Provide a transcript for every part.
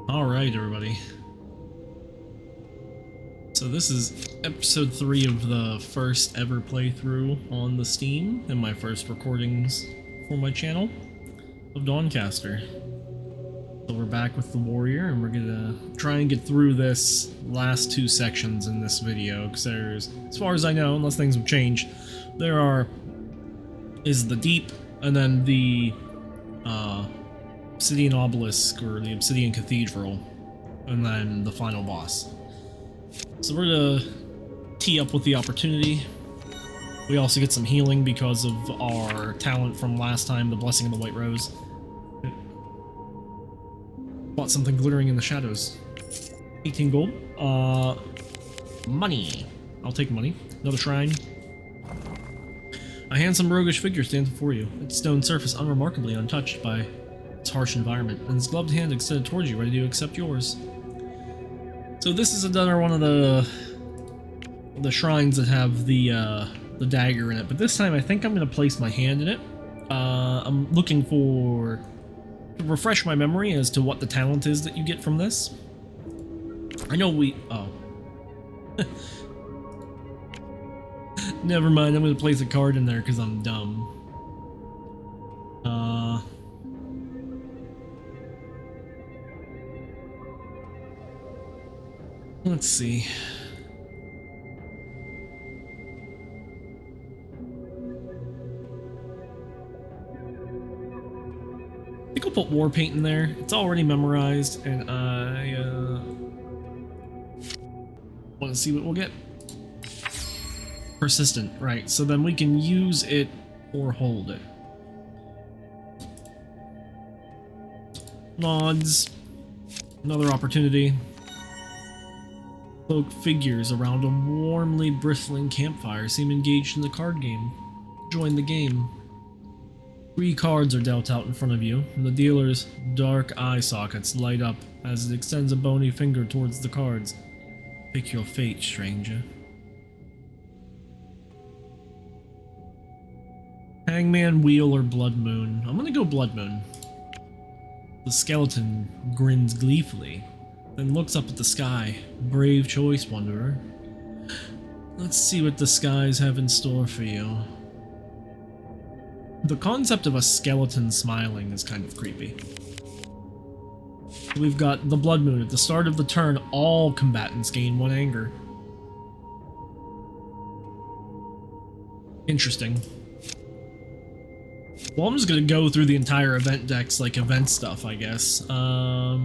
Alright, everybody. So this is episode 3 of the first ever playthrough on the Steam, and my first recordings for my channel of Dawncaster. So we're back with the warrior, and we're gonna try and get through this last 2 sections in this video, because there's, as far as I know, unless things have changed, is the deep, and then the obsidian obelisk, or the obsidian cathedral, and then the final boss. So we're gonna tee up with the opportunity. We also get some healing because of our talent from last time, the Blessing of the White Rose. Bought something glittering in the shadows. 18 gold. Money. I'll take money. Another shrine. A handsome roguish figure stands before you, its stone surface unremarkably untouched by its harsh environment, and its gloved hand extended towards you, ready to accept yours. So this is another one of the shrines that have the dagger in it, but this time I think I'm going to place my hand in it. I'm looking to refresh my memory as to what the talent is that you get from this. I know oh. Never mind, I'm going to place a card in there because I'm dumb. Let's see. I think I'll put war paint in there. It's already memorized, and I want to see what we'll get. Persistent, right, so then we can use it or hold it. Nods. Another opportunity. Cloaked figures around a warmly bristling campfire seem engaged in the card game. Join the game. 3 cards are dealt out in front of you, and the dealer's dark eye sockets light up as it extends a bony finger towards the cards. Pick your fate, stranger. Hangman, Wheel, or Blood Moon? I'm gonna go Blood Moon. The skeleton grins gleefully, then looks up at the sky. Brave choice, wanderer. Let's see what the skies have in store for you. The concept of a skeleton smiling is kind of creepy. We've got the Blood Moon. At the start of the turn, all combatants gain 1 anger. Interesting. Well, I'm just gonna go through the entire event deck's, like, event stuff, I guess. A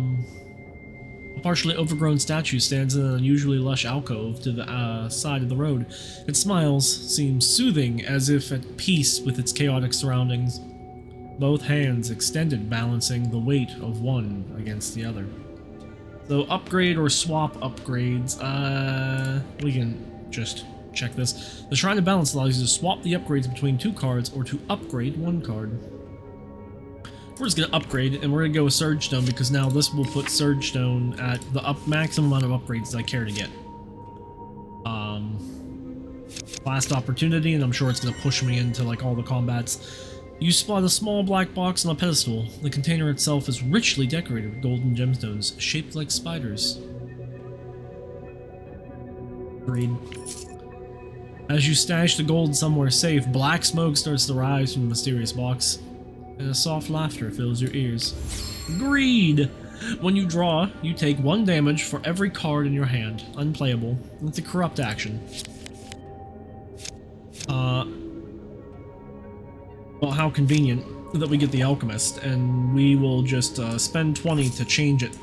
partially overgrown statue stands in an unusually lush alcove to the side of the road. Its smiles seem soothing, as if at peace with its chaotic surroundings. Both hands extended, balancing the weight of one against the other. So upgrade or swap upgrades, we can just check this. The Shrine of Balance allows you to swap the upgrades between 2 cards or to upgrade 1 card. We're just going to upgrade, and we're going to go with Surge Stone because now this will put Surge Stone at the maximum amount of upgrades that I care to get. Last opportunity, and I'm sure it's going to push me into like all the combats. You spot a small black box on a pedestal. The container itself is richly decorated with golden gemstones shaped like spiders. Agreed. As you stash the gold somewhere safe, black smoke starts to rise from the mysterious box, and a soft laughter fills your ears. Greed! When you draw, you take 1 damage for every card in your hand. Unplayable. It's a corrupt action. Well, how convenient that we get the Alchemist, and we will just spend 20 to change it.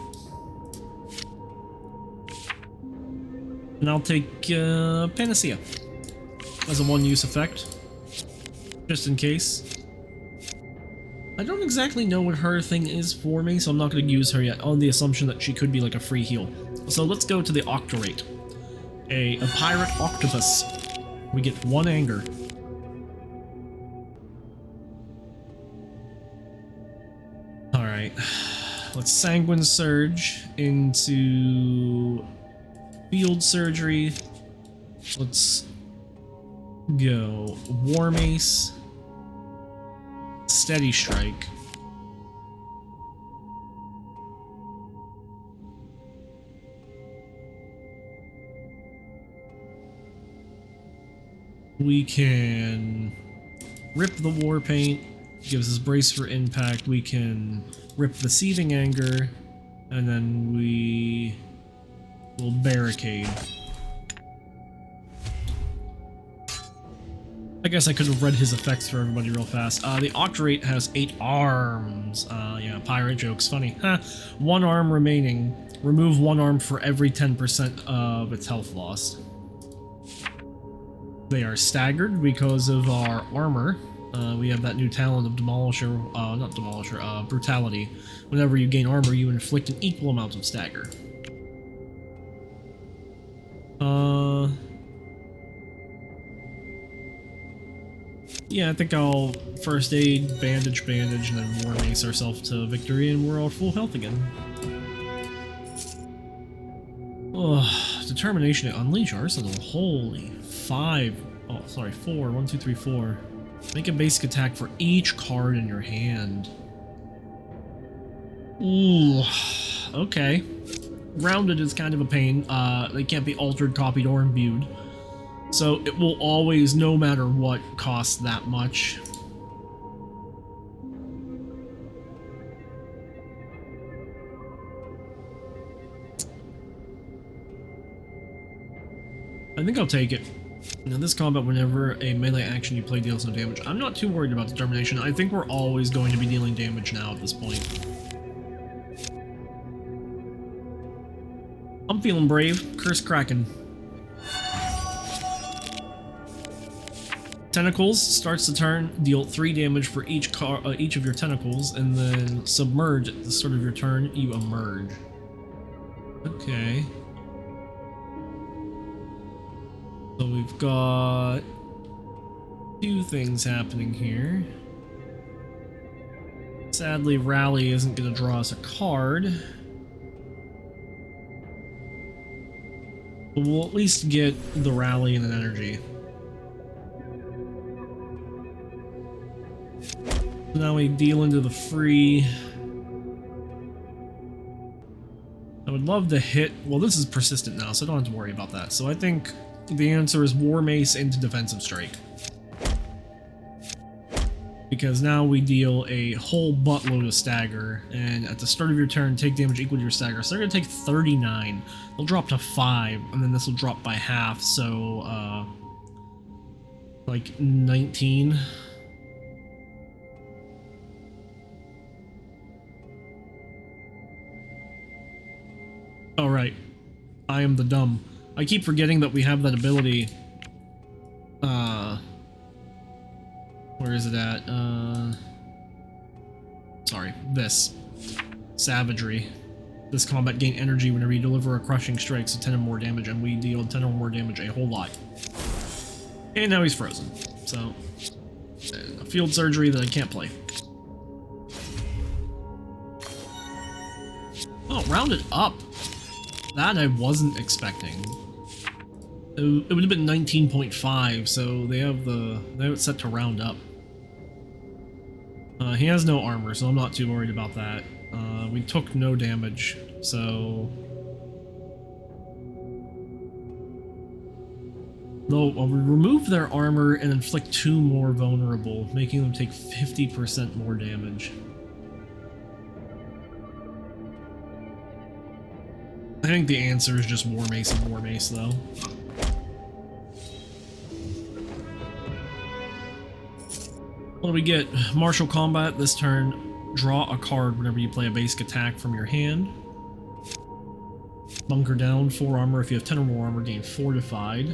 And I'll take Panacea as a 1-use effect, just in case. I don't exactly know what her thing is for me, so I'm not going to use her yet, on the assumption that she could be like a free heal. So let's go to the Octorate. A pirate octopus. We get 1 anger. Alright. Let's Sanguine Surge into Field Surgery. Let's go War Mace. Steady Strike. We can rip the war paint, gives us brace for impact. We can rip the seething anger, and then we will barricade. I guess I could have read his effects for everybody real fast. The Octorate has 8 arms. Yeah, pirate jokes, funny. Huh. 1 arm remaining. Remove 1 arm for every 10% of its health lost. They are staggered because of our armor. We have that new talent of Demolisher, not Demolisher, Brutality. Whenever you gain armor, you inflict an equal amount of stagger. Yeah, I think I'll first aid, bandage, and then war mace ourselves to victory, and we're all full health again. Ugh, determination to unleash arsenal. Holy 5. Oh, sorry, 4. 1, 2, 3, 4. Make a basic attack for each card in your hand. Ooh, okay. Rounded is kind of a pain. They can't be altered, copied, or imbued. So it will always, no matter what, cost that much. I think I'll take it. In this combat, whenever a melee action you play deals no damage, I'm not too worried about determination. I think we're always going to be dealing damage now at this point. I'm feeling brave. Curse Kraken. Tentacles starts the turn, deal 3 damage for each of your tentacles, and then submerge at the start of your turn, you emerge. Okay. So we've got 2 things happening here. Sadly, Rally isn't going to draw us a card. But we'll at least get the Rally and an energy. Now we deal into the free. I would love to hit. Well, this is persistent now, so I don't have to worry about that. So I think the answer is War Mace into Defensive Strike. Because now we deal a whole buttload of stagger, and at the start of your turn, take damage equal to your stagger. So they're going to take 39. They'll drop to 5, and then this will drop by half, so, like 19. Oh, right. I am the dumb. I keep forgetting that we have that ability. Where is it at? Sorry, this. Savagery. This combat gain energy whenever you deliver a crushing strike, so 10 or more damage, and we deal 10 or more damage a whole lot. And now he's frozen. So, a field surgery that I can't play. Oh, rounded up. That I wasn't expecting. It would have been 19.5, so they have it set to round up. He has no armor, so I'm not too worried about that. We took no damage, so... Though, we remove their armor and inflict 2 more vulnerable, making them take 50% more damage. I think the answer is just War Mace and War Mace, though. What do we get? Martial Combat. This turn, draw a card whenever you play a basic attack from your hand. Bunker down, 4 armor. If you have 10 or more armor, gain Fortified.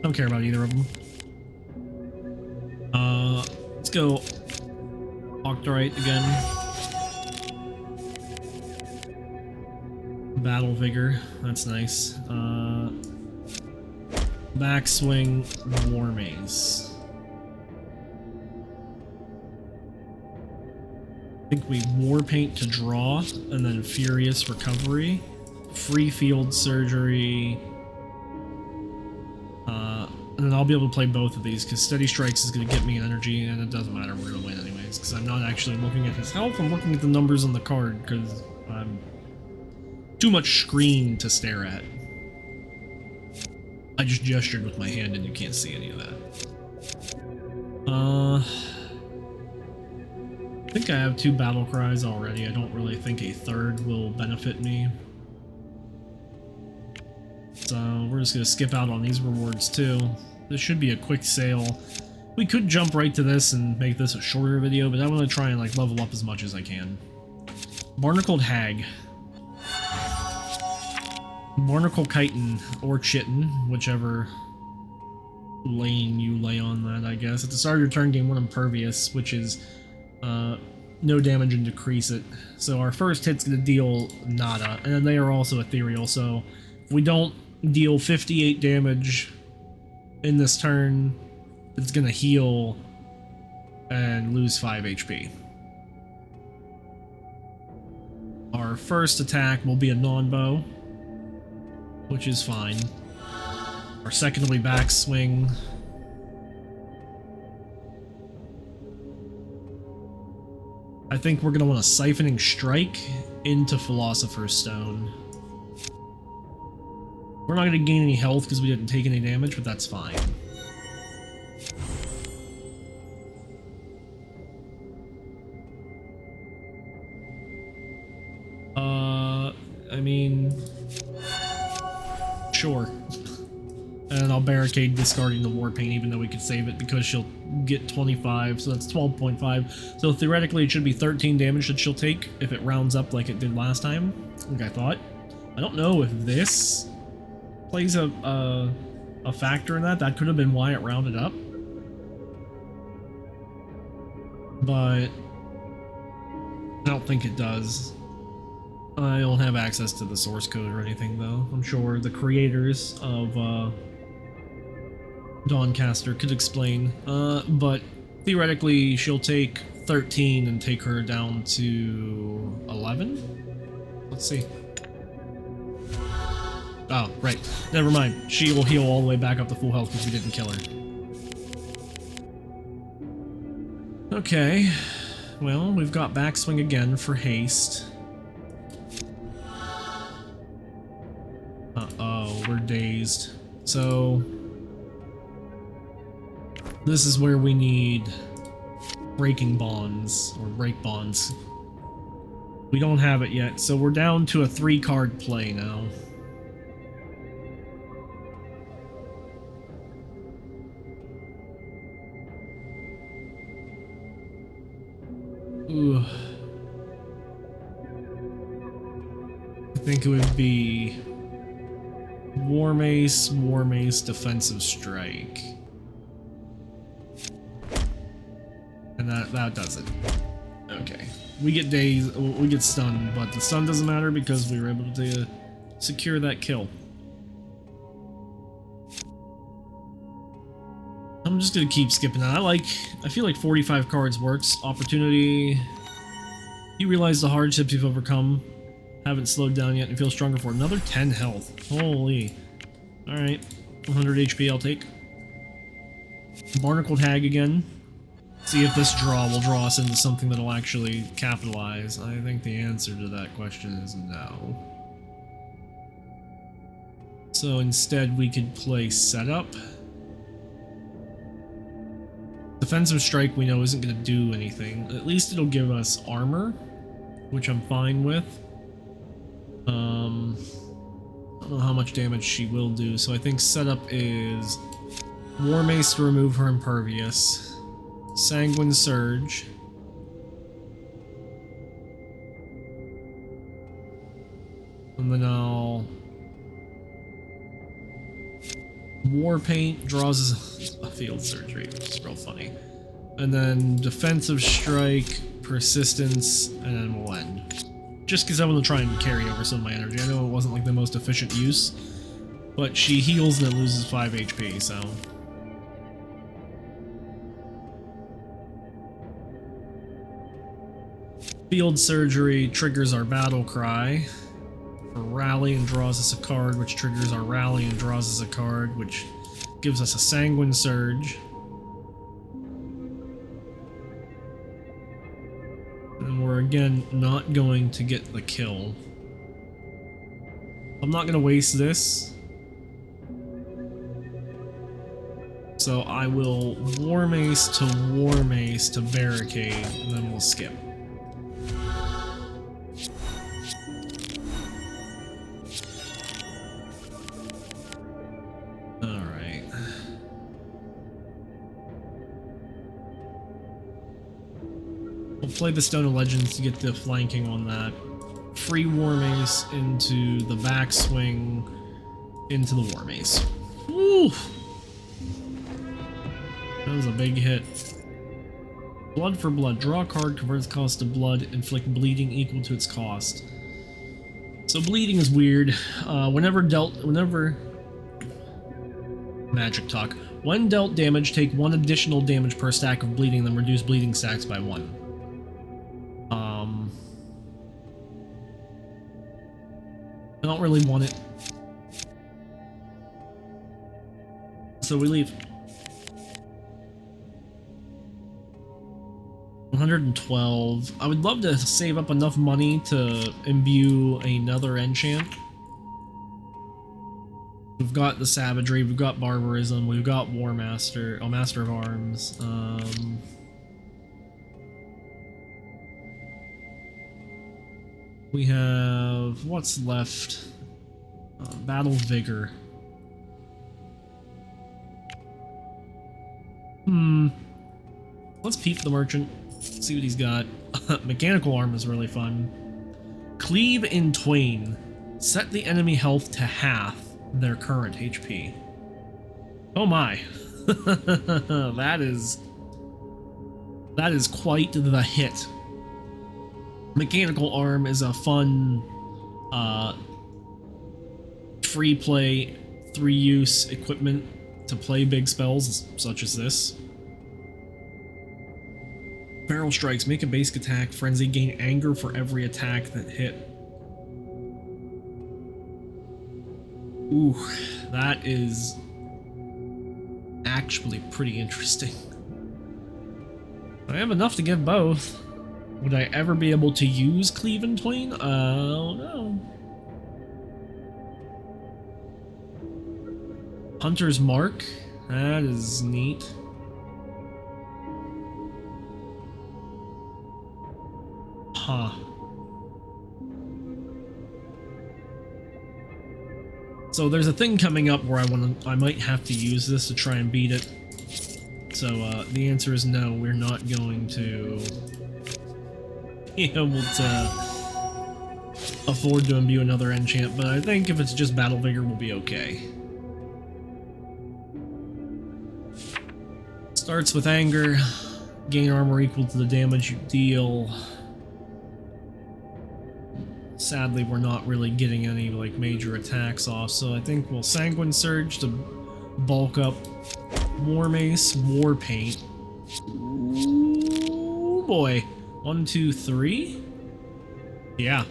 Don't care about either of them. Let's go Octorite again. Battle Vigor, that's nice. Backswing, War Mace. I think we War Paint to draw, and then Furious Recovery. Free Field Surgery. And then I'll be able to play both of these, because Steady Strikes is going to get me an energy, and it doesn't matter, we're going to win anyways, because I'm not actually looking at his health, I'm looking at the numbers on the card, because I'm too much screen to stare at. I just gestured with my hand and you can't see any of that. I think I have 2 battle cries already. I don't really think a third will benefit me. So we're just gonna skip out on these rewards too. This should be a quick sale. We could jump right to this and make this a shorter video, but I want to try and like level up as much as I can. Barnacled Hag. Barnacle Chitin or Chitin, whichever lane you lay on that, I guess. At the start of your turn, gain 1 Impervious, which is no damage and decrease it. So our first hit's gonna deal nada, and then they are also ethereal, so if we don't deal 58 damage in this turn, it's gonna heal and lose 5 HP. Our first attack will be a non-bow, which is fine. Our second will be backswing. I think we're gonna want a Siphoning Strike into Philosopher's Stone. We're not gonna gain any health because we didn't take any damage, but that's fine. I mean, sure. And I'll barricade discarding the War Paint even though we could save it because she'll get 25, so that's 12.5. So theoretically it should be 13 damage that she'll take if it rounds up like it did last time, like I thought. I don't know if this plays a factor in that. That could have been why it rounded up. But I don't think it does. I don't have access to the source code or anything though. I'm sure the creators of Dawncaster could explain. But theoretically she'll take 13 and take her down to 11? Let's see. Oh, right. Never mind. She will heal all the way back up to full health because we didn't kill her. Okay. Well, we've got backswing again for haste. Uh-oh, we're dazed. So this is where we need breaking bonds, or break bonds. We don't have it yet, so we're down to a 3-card play now. Ooh. I think it would be War Mace, Defensive Strike. And that does it. Okay. We get dazed, we get stunned, but the stun doesn't matter because we were able to secure that kill. I'm just gonna keep skipping that. I feel like 45 cards works. Opportunity. You realize the hardships you've overcome haven't slowed down yet and feel stronger for another 10 health. Holy. Alright. 100 HP I'll take. Barnacled Hag again. See if this draw will draw us into something that'll actually capitalize. I think the answer to that question is no. So instead we could play Setup. Defensive Strike we know isn't going to do anything. At least it'll give us armor, which I'm fine with. I don't know how much damage she will do, so I think Setup is War Mace to remove her Impervious, Sanguine Surge, and then I'll War Paint draws a Field Surgery, which is real funny. And then Defensive Strike, Persistence, and then we'll end. Just because I want to try and carry over some of my energy. I know it wasn't like the most efficient use, but she heals and it loses 5 HP, so... Field Surgery triggers our Battle Cry. For Rally and draws us a card, which triggers our Rally and draws us a card, which gives us a Sanguine Surge. And we're again not going to get the kill. I'm not gonna waste this. So I will War Mace to barricade, and then we'll skip. Alright. We'll play the Stone of Legends to get the flanking on that. Free War Mace into the backswing, into the War Mace. Woo! That was a big hit. Blood for blood. Draw a card, converts cost to blood, inflict bleeding equal to its cost. So bleeding is weird. Whenever magic talk. When dealt damage, take 1 additional damage per stack of bleeding, then reduce bleeding stacks by 1. I don't really want it. So we leave. 112. I would love to save up enough money to imbue another enchant. We've got the Savagery, we've got Barbarism, we've got War Master, oh, Master of Arms. We have, what's left? Battle Vigor. Let's peep the Merchant, see what he's got. Mechanical Arm is really fun. Cleave in Twain. Set the enemy health to half their current HP. Oh my. That is quite the hit. Mechanical Arm is a fun free play 3-use equipment to play big spells such as this. Barrel Strikes, make a basic attack, frenzy, gain anger for every attack that hit. Ooh, that is actually pretty interesting. I have enough to give both. Would I ever be able to use Cleave in Twain? Oh no. Hunter's Mark, that is neat. Huh. So there's a thing coming up where I might have to use this to try and beat it. So the answer is no, we're not going to be able to afford to imbue another enchant, but I think if it's just Battle Vigor, we'll be okay. Starts with Anger, gain armor equal to the damage you deal. Sadly, we're not really getting any like major attacks off, so I think we'll Sanguine Surge to bulk up War Mace, War Paint. Ooh boy. 1, 2, 3? Yeah.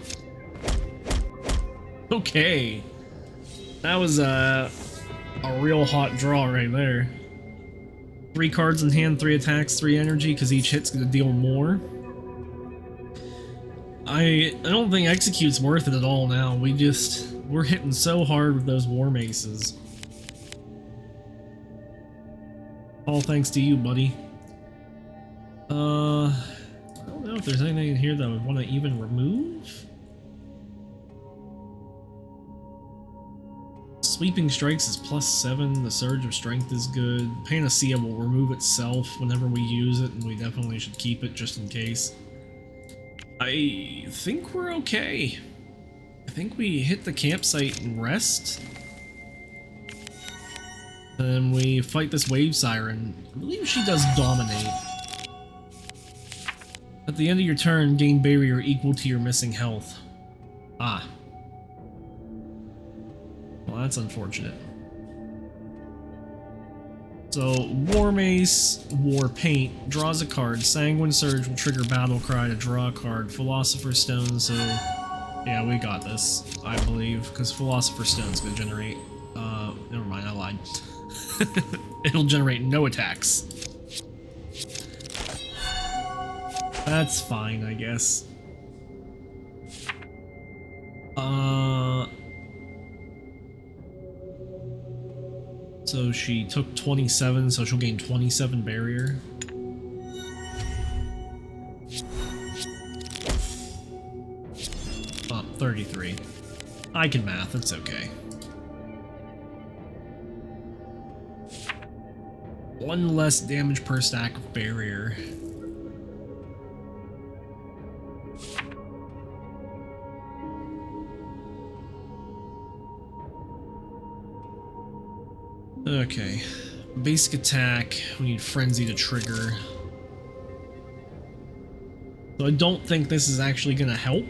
Okay. That was a real hot draw right there. 3 cards in hand, 3 attacks, 3 energy, because each hit's gonna deal more. I don't think Execute's worth it at all now. We're hitting so hard with those War Maces. All thanks to you, buddy. I don't know if there's anything in here that I would want to even remove. Sweeping Strikes is +7, the Surge of Strength is good. Panacea will remove itself whenever we use it, and we definitely should keep it just in case. I think we're okay. I think we hit the campsite and rest. And we fight this Wave Siren. I believe she does Dominate. At the end of your turn, gain barrier equal to your missing health. Ah. Well, that's unfortunate. So, War Mace, War Paint, draws a card. Sanguine Surge will trigger Battle Cry to draw a card. Philosopher's Stone, so... yeah, we got this, I believe, because Philosopher's Stone's gonna generate... never mind, I lied. It'll generate no attacks. That's fine, I guess. So she took 27, so she'll gain 27 barrier. 33. I can math, it's okay. One less damage per stack of barrier. Okay. Basic attack, we need Frenzy to trigger. So I don't think this is actually gonna help.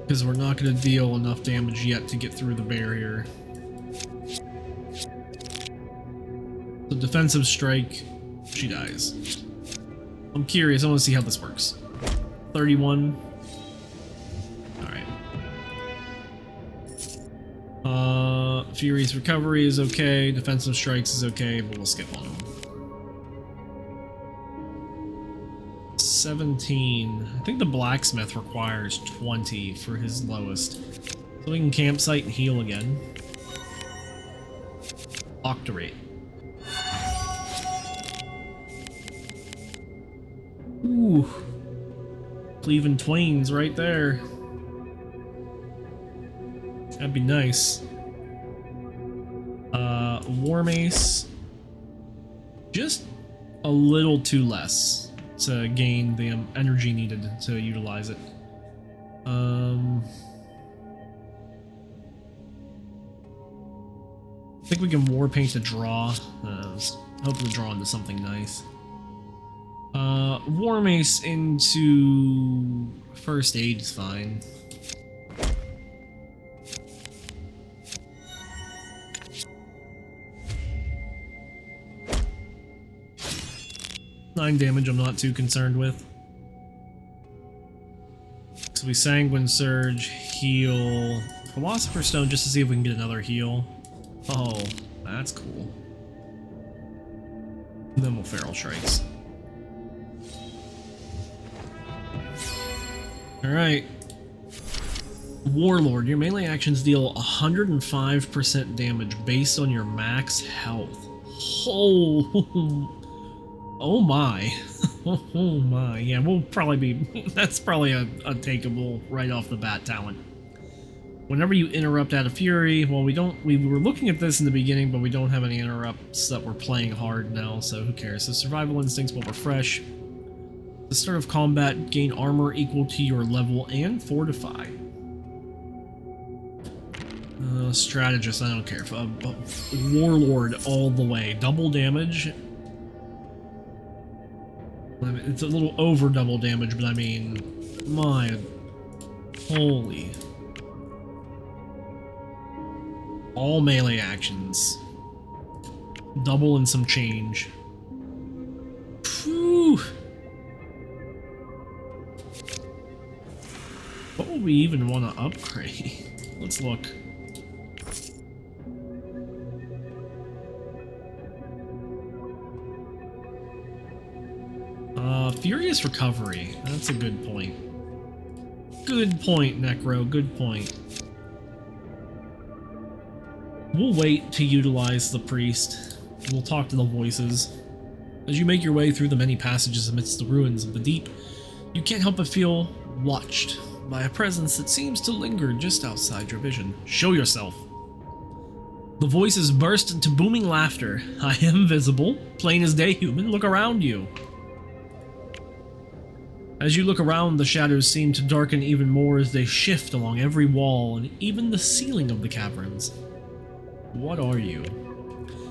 Because we're not going to deal enough damage yet to get through the barrier. The defensive strike, she dies. I'm curious, I want to see how this works. 31. Alright. Furious Recovery is okay, defensive strikes is okay, but we'll skip on them. 17. I think the blacksmith requires 20 for his lowest. So we can campsite and heal again. Octorate. Ooh. Cleaving Twain's right there. That'd be nice. War Mace. Just a little too less to gain the energy needed to utilize it. I think we can war paint to draw. I was hoping to draw into something nice. War Mace into first aid is fine. Nine damage I'm not too concerned with. So we Sanguine Surge, heal, Philosopher's Stone just to see if we can get another heal. Oh, that's cool. And then we'll Feral Strikes. Alright. Warlord, your melee actions deal 105% damage based on your max health. Oh my. Oh my. Yeah, we'll probably be... That's probably a takeable right off the bat talent. Whenever you interrupt out of fury, well, we were looking at this in the beginning, but we don't have any interrupts that we're playing hard now, so who cares? So survival instincts will refresh. At the start of combat, gain armor equal to your level and fortify. Strategist, I don't care. Warlord all the way. Double damage. It's a little over double damage, but I mean, my holy. All melee actions. Double and some change. Phew. What would we even want to upgrade? Let's look. Furious Recovery. That's a good point. Good point, Necro. Good point. We'll wait to utilize the priest. We'll talk to the voices. As you make your way through the many passages amidst the ruins of the deep, you can't help but feel watched by a presence that seems to linger just outside your vision. Show yourself. The voices burst into booming laughter. I am visible. Plain as day, human. Look around you. As you look around, the shadows seem to darken even more as they shift along every wall and even the ceiling of the caverns. What are you?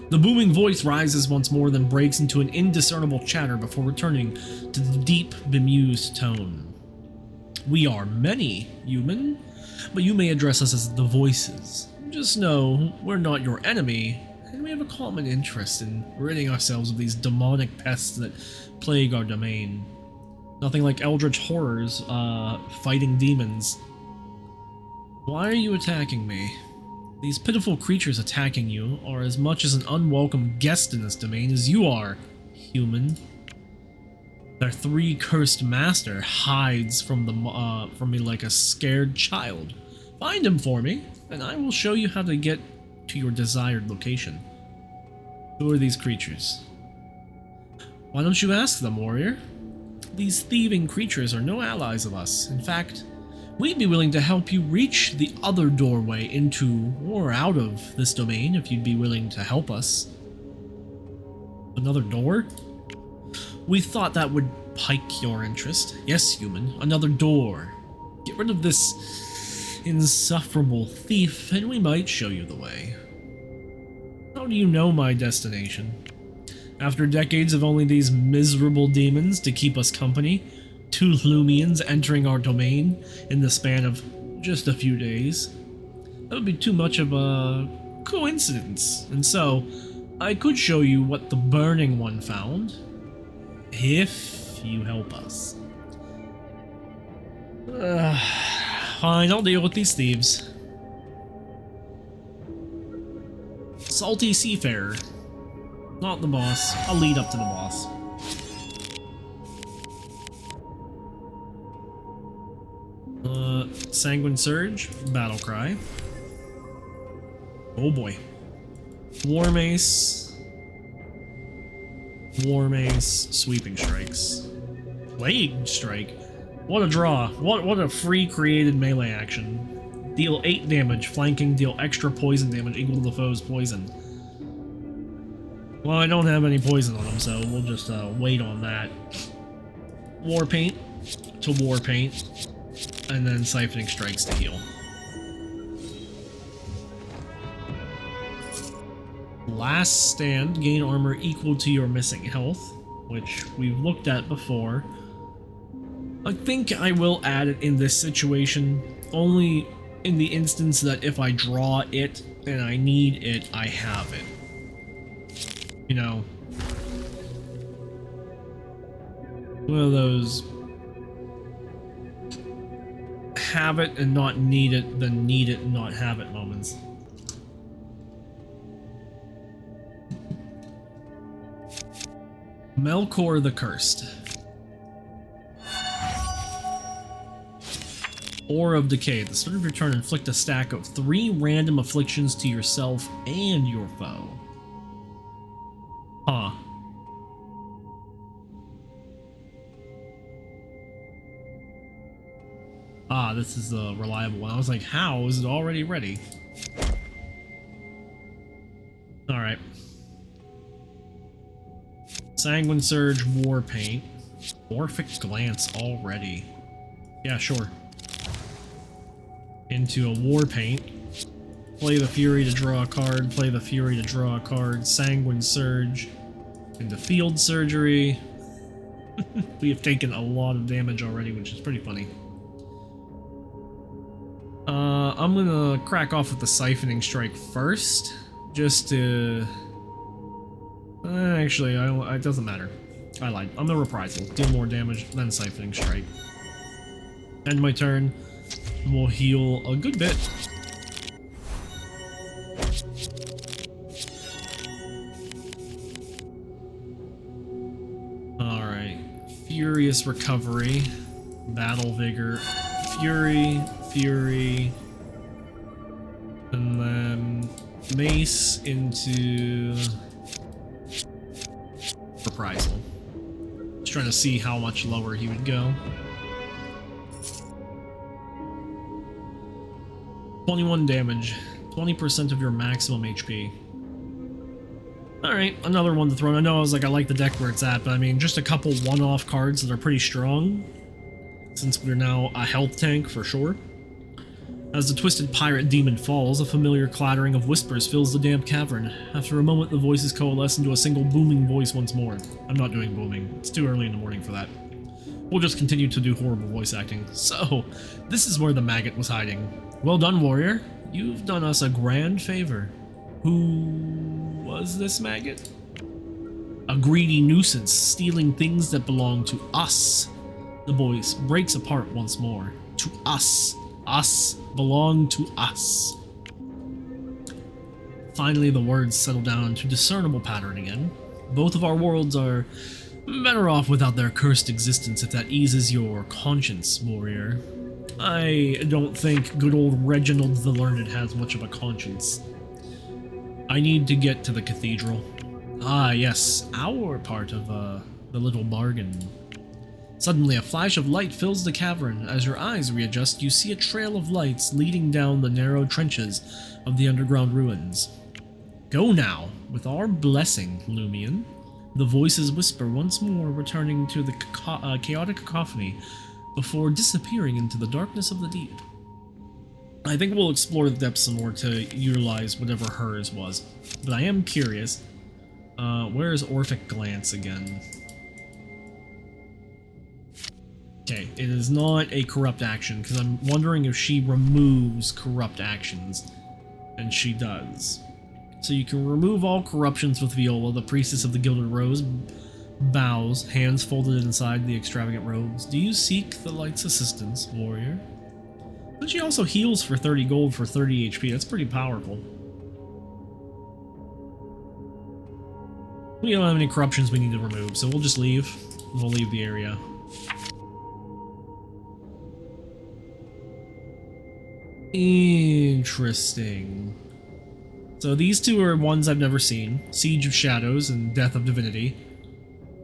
The booming voice rises once more, then breaks into an indiscernible chatter before returning to the deep, bemused tone. We are many, human, but you may address us as the voices. Just know, we're not your enemy, and we have a common interest in ridding ourselves of these demonic pests that plague our domain. Nothing like eldritch horrors, fighting demons. Why are you attacking me? These pitiful creatures attacking you are as much as an unwelcome guest in this domain as you are, human. Their three-cursed master hides from me like a scared child. Find him for me, and I will show you how to get to your desired location. Who are these creatures? Why don't you ask them, warrior? These thieving creatures are no allies of us. In fact, we'd be willing to help you reach the other doorway into or out of this domain if you'd be willing to help us. Another door? We thought that would pique your interest. Yes, human, another door. Get rid of this insufferable thief and we might show you the way. How do you know my destination? After decades of only these miserable demons to keep us company, 2 Lumians entering our domain in the span of just a few days, that would be too much of a coincidence, and so I could show you what the Burning One found, if you help us. Fine, I'll deal with these thieves. Salty Seafarer. Not the boss. I'll lead up to the boss. Sanguine Surge, Battle Cry. Oh boy. War Mace. War Mace, Sweeping Strikes. Plague Strike. What a draw. What a free created melee action. Deal 8 damage, flanking, deal extra poison damage equal to the foe's poison. Well, I don't have any poison on him, so we'll just wait on that. War Paint to War Paint, and then Siphoning Strikes to heal. Last Stand, gain armor equal to your missing health, which we've looked at before. I think I will add it in this situation, only in the instance that if I draw it and I need it, I have it. You know, one of those have it and not need it, then need it and not have it moments. Melkor the Cursed. Ore of Decay. At the start of your turn, inflict a stack of 3 random afflictions to yourself and your foe. Huh. Ah, this is a reliable one. I was like, how is it already ready? Alright. Sanguine Surge, War Paint. Orphic Glance already. Yeah, sure. Into a War Paint. Play the Fury to draw a card, play the Fury to draw a card, Sanguine Surge, into Field Surgery. We have taken a lot of damage already, which is pretty funny. I'm gonna crack off with the Siphoning Strike first, just to... actually, it doesn't matter. I lied. I'm gonna Reprisal. Deal more damage, then Siphoning Strike. End my turn. We'll heal a good bit. Alright. Furious Recovery. Battle Vigor. Fury. Fury. And then Mace into Reprisal. Just trying to see how much lower he would go. 21 damage, 20% of your maximum HP. Alright, another one to throw in. I know I was like, I like the deck where it's at, but I mean, just a couple one-off cards that are pretty strong, since we're now a health tank for sure. As the Twisted Pirate Demon falls, a familiar clattering of whispers fills the damp cavern. After a moment, the voices coalesce into a single booming voice once more. I'm not doing booming. It's too early in the morning for that. We'll just continue to do horrible voice acting. So, this is where the maggot was hiding. Well done, warrior. You've done us a grand favor. Who was this maggot? A greedy nuisance, stealing things that belong to us. The voice breaks apart once more. To us. Us belong to us. Finally, the words settle down into discernible pattern again. Both of our worlds are better off without their cursed existence if that eases your conscience, warrior. I don't think good old Reginald the Learned has much of a conscience. I need to get to the cathedral. Ah, yes, our part of the little bargain. Suddenly, a flash of light fills the cavern. As your eyes readjust, you see a trail of lights leading down the narrow trenches of the underground ruins. Go now, with our blessing, Lumion. The voices whisper once more, returning to the chaotic cacophony before disappearing into the darkness of the deep. I think we'll explore the depths some more to utilize whatever hers was, but I am curious. Where is Orphic Glance again? Okay, it is not a corrupt action, because I'm wondering if she removes corrupt actions, and she does. So you can remove all corruptions with Viola. The priestess of the Gilded Rose bows, hands folded inside the extravagant robes. Do you seek the light's assistance, warrior? But she also heals for 30 gold for 30 HP. That's pretty powerful. We don't have any corruptions we need to remove, so we'll just leave. We'll leave the area. Interesting. So these two are ones I've never seen. Siege of Shadows and Death of Divinity.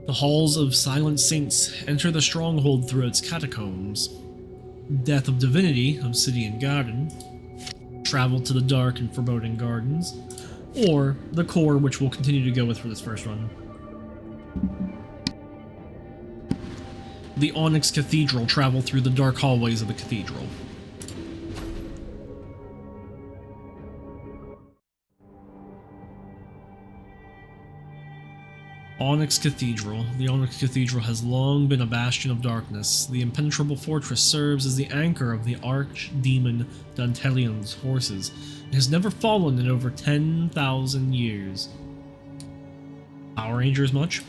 The halls of silent saints enter the stronghold through its catacombs. Death of Divinity, Obsidian Garden. Travel to the dark and foreboding gardens. Or the core, which we'll continue to go with for this first run. The Onyx Cathedral. Travel through the dark hallways of the cathedral. Onyx Cathedral. The Onyx Cathedral has long been a bastion of darkness. The impenetrable fortress serves as the anchor of the archdemon Dantelion's forces, and has never fallen in over 10,000 years. Power Rangers much?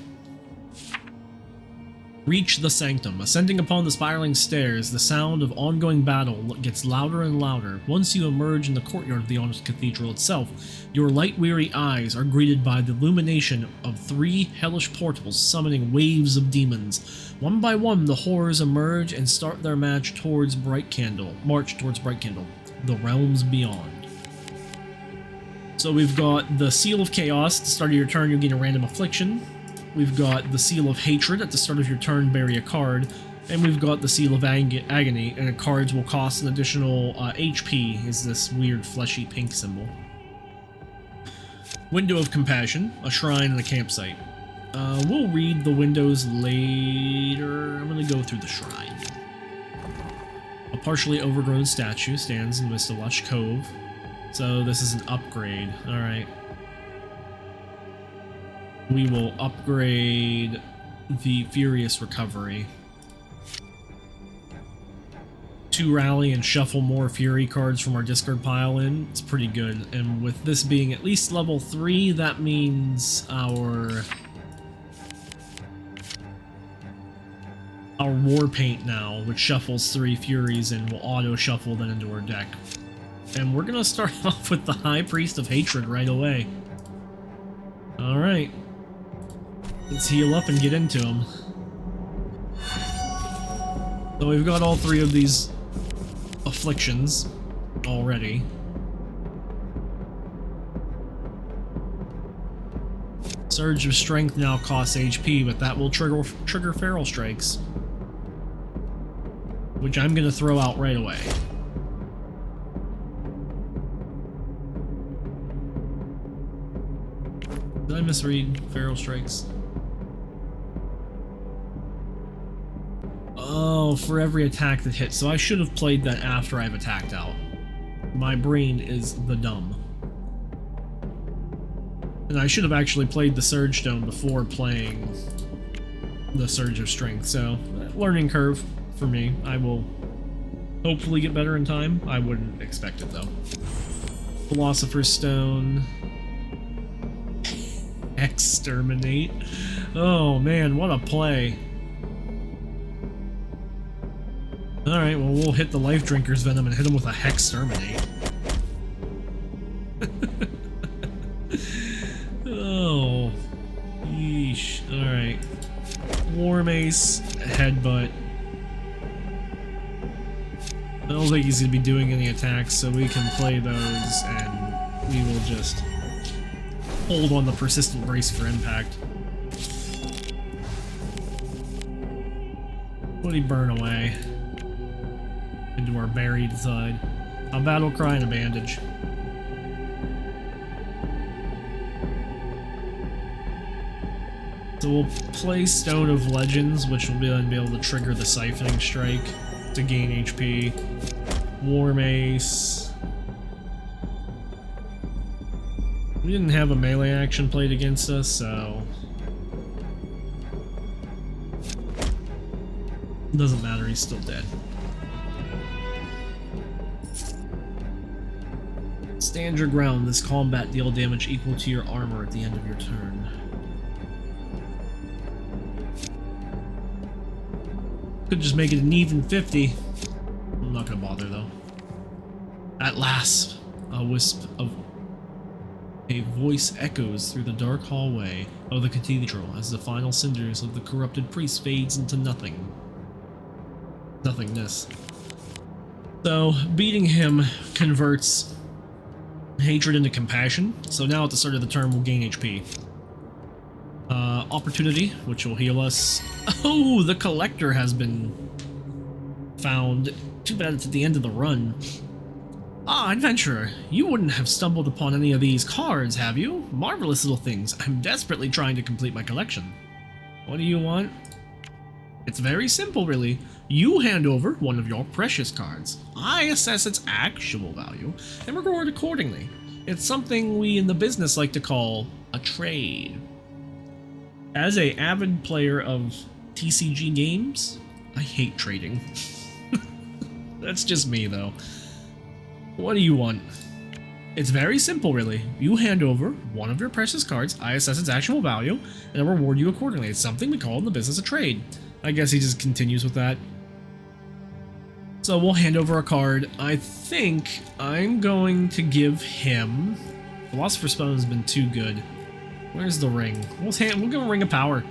Reach the Sanctum. Ascending upon the spiraling stairs, the sound of ongoing battle gets louder and louder. Once you emerge in the courtyard of the Onyx Cathedral itself, your light-weary eyes are greeted by the illumination of 3 hellish portals summoning waves of demons. One by one, the horrors emerge and start their march towards Bright Candle, the realms beyond. So we've got the Seal of Chaos. At the start of your turn, you gain a random affliction. We've got the Seal of Hatred. At the start of your turn, bury a card. And we've got the Seal of Agony, and cards will cost an additional HP, is this weird fleshy pink symbol. Window of Compassion, a shrine and a campsite. We'll read the windows later. I'm gonna go through the shrine. A partially overgrown statue stands in the midst of lush cove. So this is an upgrade. Alright. We will upgrade the Furious Recovery. To rally and shuffle more Fury cards from our discard pile in. It's pretty good. And with this being at least level 3, that means our War Paint now, which shuffles 3 Furies and will auto-shuffle then into our deck. And we're gonna start off with the High Priest of Hatred right away. Alright. Let's heal up and get into him. So we've got all 3 of these afflictions already. Surge of Strength now costs HP, but that will trigger Feral Strikes, which I'm going to throw out right away. Did I misread Feral Strikes? Oh, for every attack that hits. So I should have played that after I've attacked out. My brain is the dumb. And I should have actually played the Surge Stone before playing the Surge of Strength. So, learning curve for me. I will hopefully get better in time. I wouldn't expect it though. Philosopher's Stone. Exterminate. Oh man, what a play. Alright, well we'll hit the Life Drinker's Venom and hit him with a Hexterminate. Oh. Yeesh. Alright. War Mace, Headbutt. think he's going to be doing any attacks, so we can play those, and we will just hold on the persistent brace for impact. What did he burn away? Into our buried side. A battle cry and a bandage. So we'll play Stone of Legends, which will be able to trigger the Siphoning Strike to gain HP. War Mace. We didn't have a melee action played against us, so doesn't matter, he's still dead. Stand your ground. This combat deal damage equal to your armor at the end of your turn. Could just make it an even 50. I'm not gonna bother though. At last, a wisp of a voice echoes through the dark hallway of the cathedral as the final cinders of the corrupted priest fades into nothingness. So, beating him converts hatred into compassion, so now at the start of the turn we'll gain HP. Opportunity, which will heal us. Oh, the collector has been found. Too bad it's at the end of the run. Ah, adventurer, you wouldn't have stumbled upon any of these cards, have you? Marvelous little things. I'm desperately trying to complete my collection. What do you want? It's very simple, really. You hand over one of your precious cards. I assess its actual value and reward accordingly. It's something we in the business like to call a trade. As an avid player of TCG games, I hate trading. That's just me, though. What do you want? It's very simple, really. You hand over one of your precious cards, I assess its actual value, and I reward you accordingly. It's something we call in the business a trade. I guess he just continues with that. So we'll hand over a card. I think I'm going to give him... Philosopher's Stone has been too good. Where's the ring? We'll give him a Ring of Power.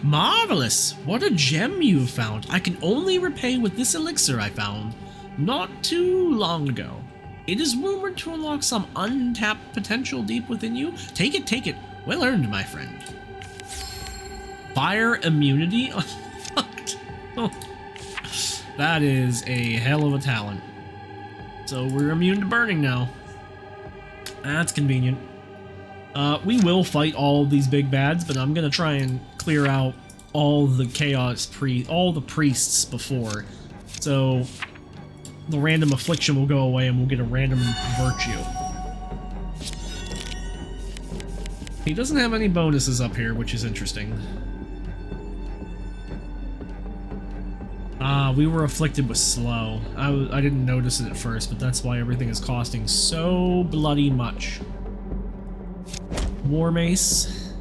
Marvelous! What a gem you found. I can only repay with this elixir I found not too long ago. It is rumored to unlock some untapped potential deep within you. Take it, take it. Well earned, my friend. Fire immunity? Oh, that is a hell of a talent. So we're immune to burning now. That's convenient. We will fight all of these big bads, but I'm gonna try and clear out all the all the priests before. So the random affliction will go away and we'll get a random virtue. He doesn't have any bonuses up here, which is interesting. We were afflicted with slow. I didn't notice it at first, but that's why everything is costing so bloody much. War Mace.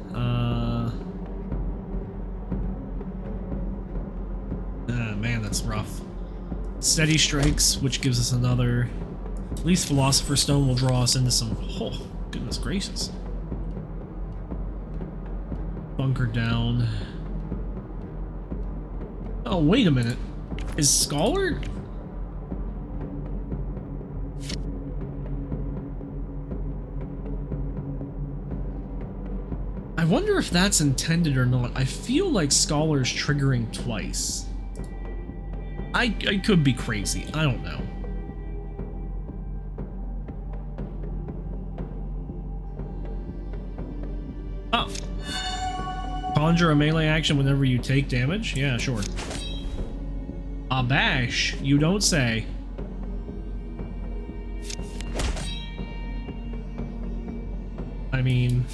Man, that's rough. Steady Strikes, which gives us another... At least Philosopher's Stone will draw us into some... Oh, goodness gracious. Bunker down. Oh, wait a minute. Is Scholar... I wonder if that's intended or not. I feel like Scholar's triggering twice. I could be crazy. I don't know. Oh. Conjure a melee action whenever you take damage? Yeah, sure. A bash? You don't say. I mean...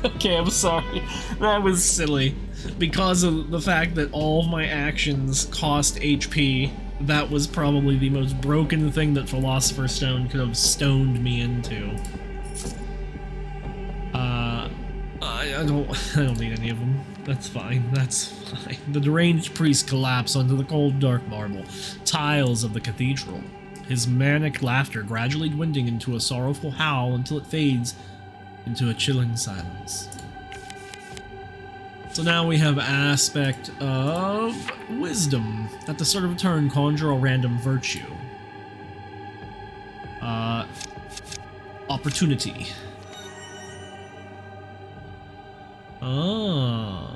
Okay, I'm sorry. That was silly. Because of the fact that all of my actions cost HP, that was probably the most broken thing that Philosopher's Stone could have stoned me into. I don't need any of them. That's fine. That's fine. The deranged priest collapsed onto the cold, dark marble tiles of the cathedral. His manic laughter gradually dwindling into a sorrowful howl until it fades into a chilling silence. So now we have aspect of wisdom. At the start of a turn, conjure a random virtue. Opportunity. Oh.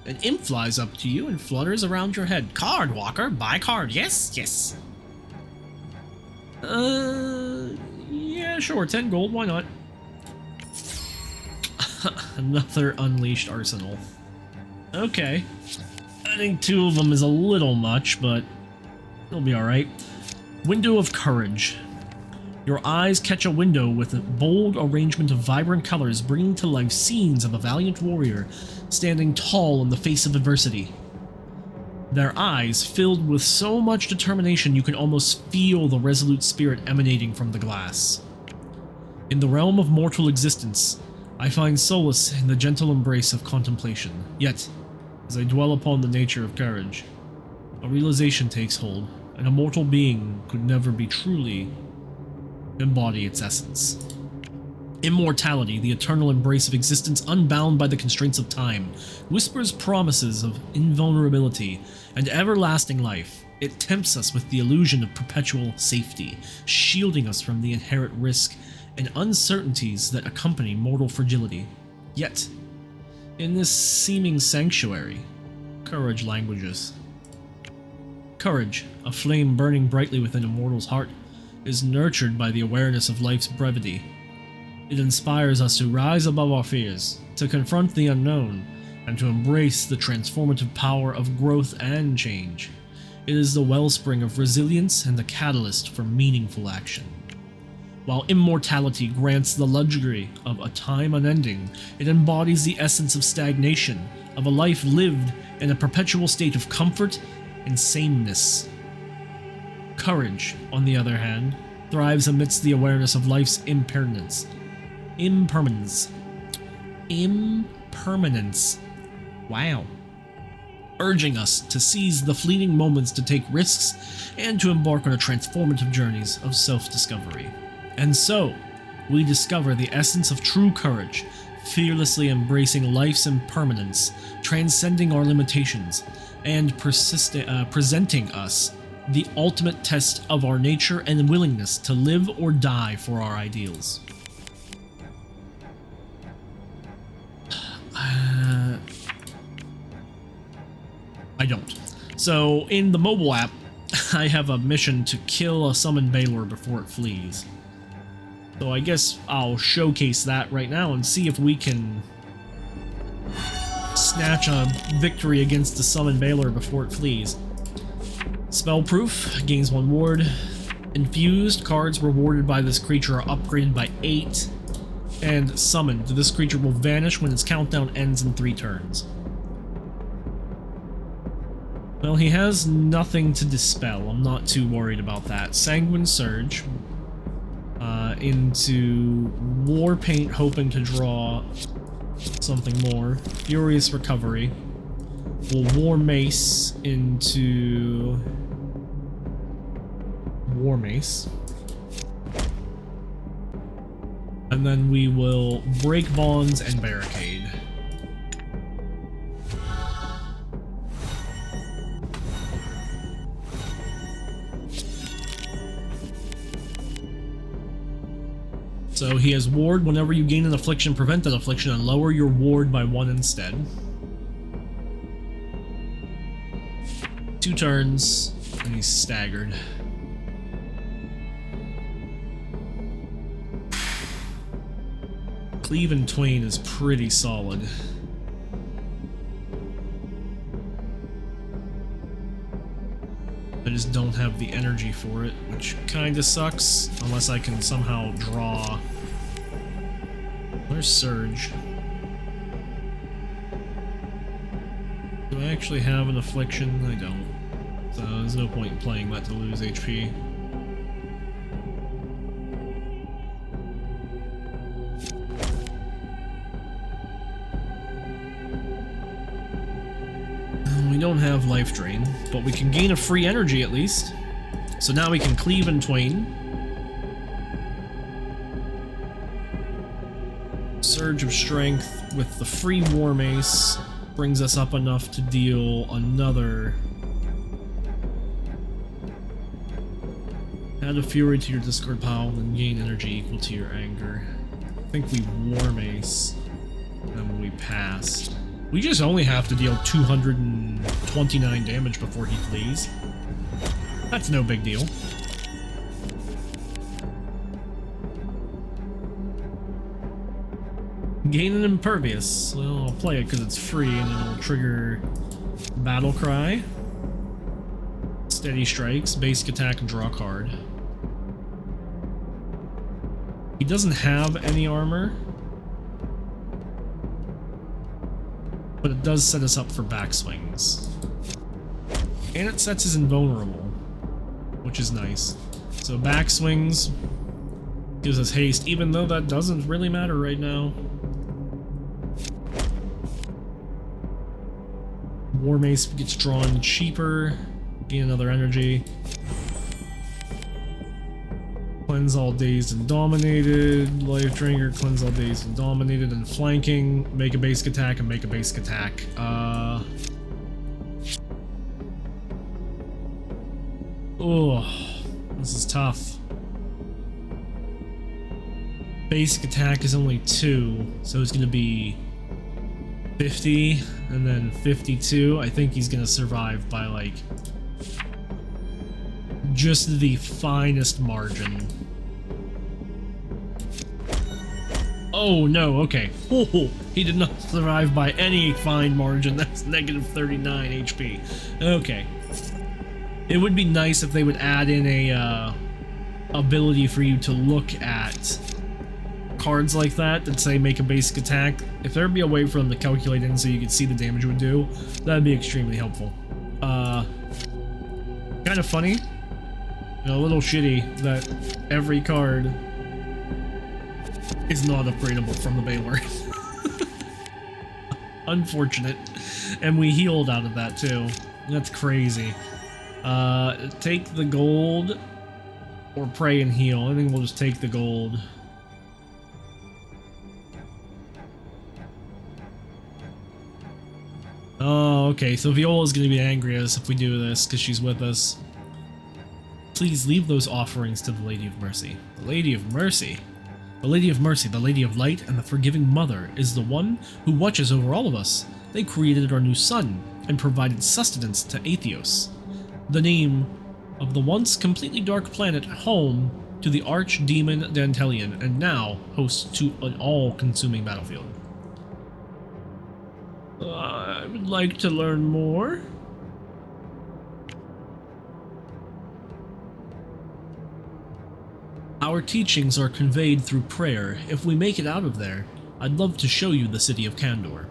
An imp flies up to you and flutters around your head. Card, walker. Buy card. Yes, yes. Yeah, sure. 10 gold. Why not? Another unleashed arsenal. Okay. I think 2 of them is a little much, but it'll be alright. Window of Courage. Your eyes catch a window with a bold arrangement of vibrant colors, bringing to life scenes of a valiant warrior standing tall in the face of adversity. Their eyes filled with so much determination you can almost feel the resolute spirit emanating from the glass. In the realm of mortal existence, I find solace in the gentle embrace of contemplation. Yet, as I dwell upon the nature of courage, a realization takes hold. An immortal being could never be truly embody its essence. Immortality, the eternal embrace of existence unbound by the constraints of time, whispers promises of invulnerability and everlasting life. It tempts us with the illusion of perpetual safety, shielding us from the inherent risk and uncertainties that accompany mortal fragility. Yet, in this seeming sanctuary, courage languishes. Courage, a flame burning brightly within a mortal's heart, is nurtured by the awareness of life's brevity. It inspires us to rise above our fears, to confront the unknown, and to embrace the transformative power of growth and change. It is the wellspring of resilience and the catalyst for meaningful action. While immortality grants the luxury of a time unending, it embodies the essence of stagnation, of a life lived in a perpetual state of comfort and sameness. Courage, on the other hand, thrives amidst the awareness of life's impermanence. Impermanence. Wow. Urging us to seize the fleeting moments, to take risks, and to embark on a transformative journeys of self-discovery. And so, we discover the essence of true courage, fearlessly embracing life's impermanence, transcending our limitations, and presenting us the ultimate test of our nature and willingness to live or die for our ideals. I don't. So, in the mobile app, I have a mission to kill a summoned Balor before it flees. So I guess I'll showcase that right now and see if we can snatch a victory against the summoned Balor before it flees. Spellproof, gains 1 ward. Infused, cards rewarded by this creature are upgraded by 8. And summoned, this creature will vanish when its countdown ends in 3 turns. Well, he has nothing to dispel. I'm not too worried about that. Sanguine Surge. Into Warpaint, hoping to draw something more. Furious Recovery. We'll War Mace into War Mace. And then we will Break Bonds and Barricade. So he has Ward. Whenever you gain an affliction, prevent that affliction and lower your ward by 1 instead. 2 turns, and he's staggered. Cleave in Twain is pretty solid. I just don't have the energy for it, which kinda sucks, unless I can somehow draw. Where's Surge? Do I actually have an affliction? I don't. So there's no point in playing that to lose HP. We don't have Life Drain, but we can gain a free energy at least. So now we can Cleave in Twain. Surge of Strength with the free War Mace brings us up enough to deal another. Add a Fury to your discard pile, then gain energy equal to your anger. I think we War Mace, and we passed. We just only have to deal 229 damage before he flees. That's no big deal. Gain an Impervious. Well, I'll play it because it's free and it'll trigger Battle Cry, Steady Strikes, Basic Attack, and draw a card. He doesn't have any armor, but it does set us up for backswings. And it sets us invulnerable, which is nice. So backswings gives us haste, even though that doesn't really matter right now. War Mace gets drawn cheaper, gain another energy. Cleanse all dazed and dominated, life drainer, cleanse all dazed and dominated, and flanking, make a basic attack and make a basic attack. Oh, this is tough. Basic attack is only 2, so it's gonna be 50 and then 52. I think he's gonna survive by like just the finest margin. Oh no, okay. Oh, he did not survive by any fine margin. That's negative 39 HP. Okay. It would be nice if they would add in a ability for you to look at cards like that say make a basic attack. If there'd be a way for them to calculate in so you could see the damage it would do, that'd be extremely helpful. Kind of funny, a little shitty that every card is not upgradable from the Baylor. Unfortunate. And we healed out of that too. That's crazy. Take the gold or pray and heal. I think we'll just take the gold. Oh, okay, so Viola's gonna be angry at us if we do this, because she's with us. Please leave those offerings to the Lady of Mercy. The Lady of Mercy? The Lady of Mercy, the Lady of Light, and the Forgiving Mother, is the one who watches over all of us. They created our new sun, and provided sustenance to Atheos, the name of the once completely dark planet home to the archdemon Dantelion, and now host to an all-consuming battlefield. I would like to learn more. Our teachings are conveyed through prayer. If we make it out of there, I'd love to show you the city of Kandor,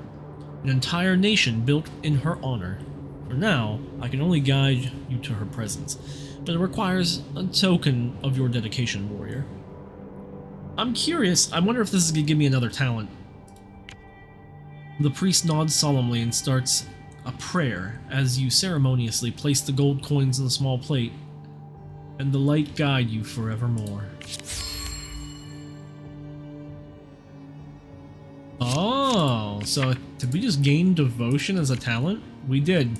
an entire nation built in her honor. For now, I can only guide you to her presence, but it requires a token of your dedication, warrior. I'm curious, I wonder if this is going to give me another talent. The priest nods solemnly and starts a prayer as you ceremoniously place the gold coins in a small plate, and the light guide you forevermore. Oh, so did we just gain devotion as a talent? We did.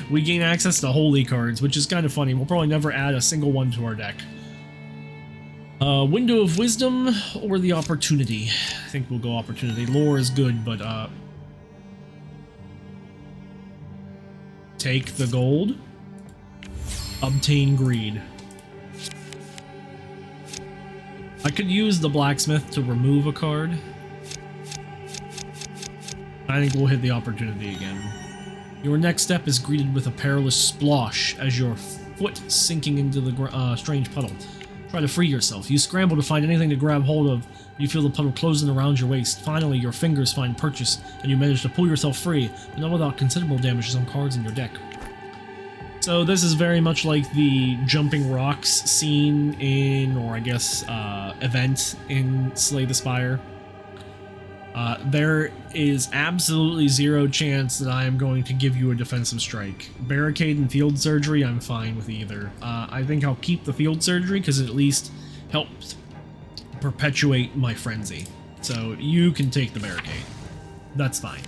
We gain access to holy cards, which is kind of funny. We'll probably never add a single one to our deck. Window of Wisdom or the Opportunity? I think we'll go Opportunity. Lore is good, but take the gold. Obtain Greed. I could use the Blacksmith to remove a card. I think we'll hit the Opportunity again. Your next step is greeted with a perilous splosh as your foot sinking into the strange puddle. Try to free yourself. You scramble to find anything to grab hold of. You feel the puddle closing around your waist. Finally, your fingers find purchase, and you manage to pull yourself free, but not without considerable damage to some cards in your deck. So this is very much like the jumping rocks scene in, or I guess, event in Slay the Spire. There is absolutely zero chance that I am going to give you a defensive strike. Barricade and Field Surgery, I'm fine with either. I think I'll keep the Field Surgery because it at least helps perpetuate my frenzy. So you can take the barricade. That's fine.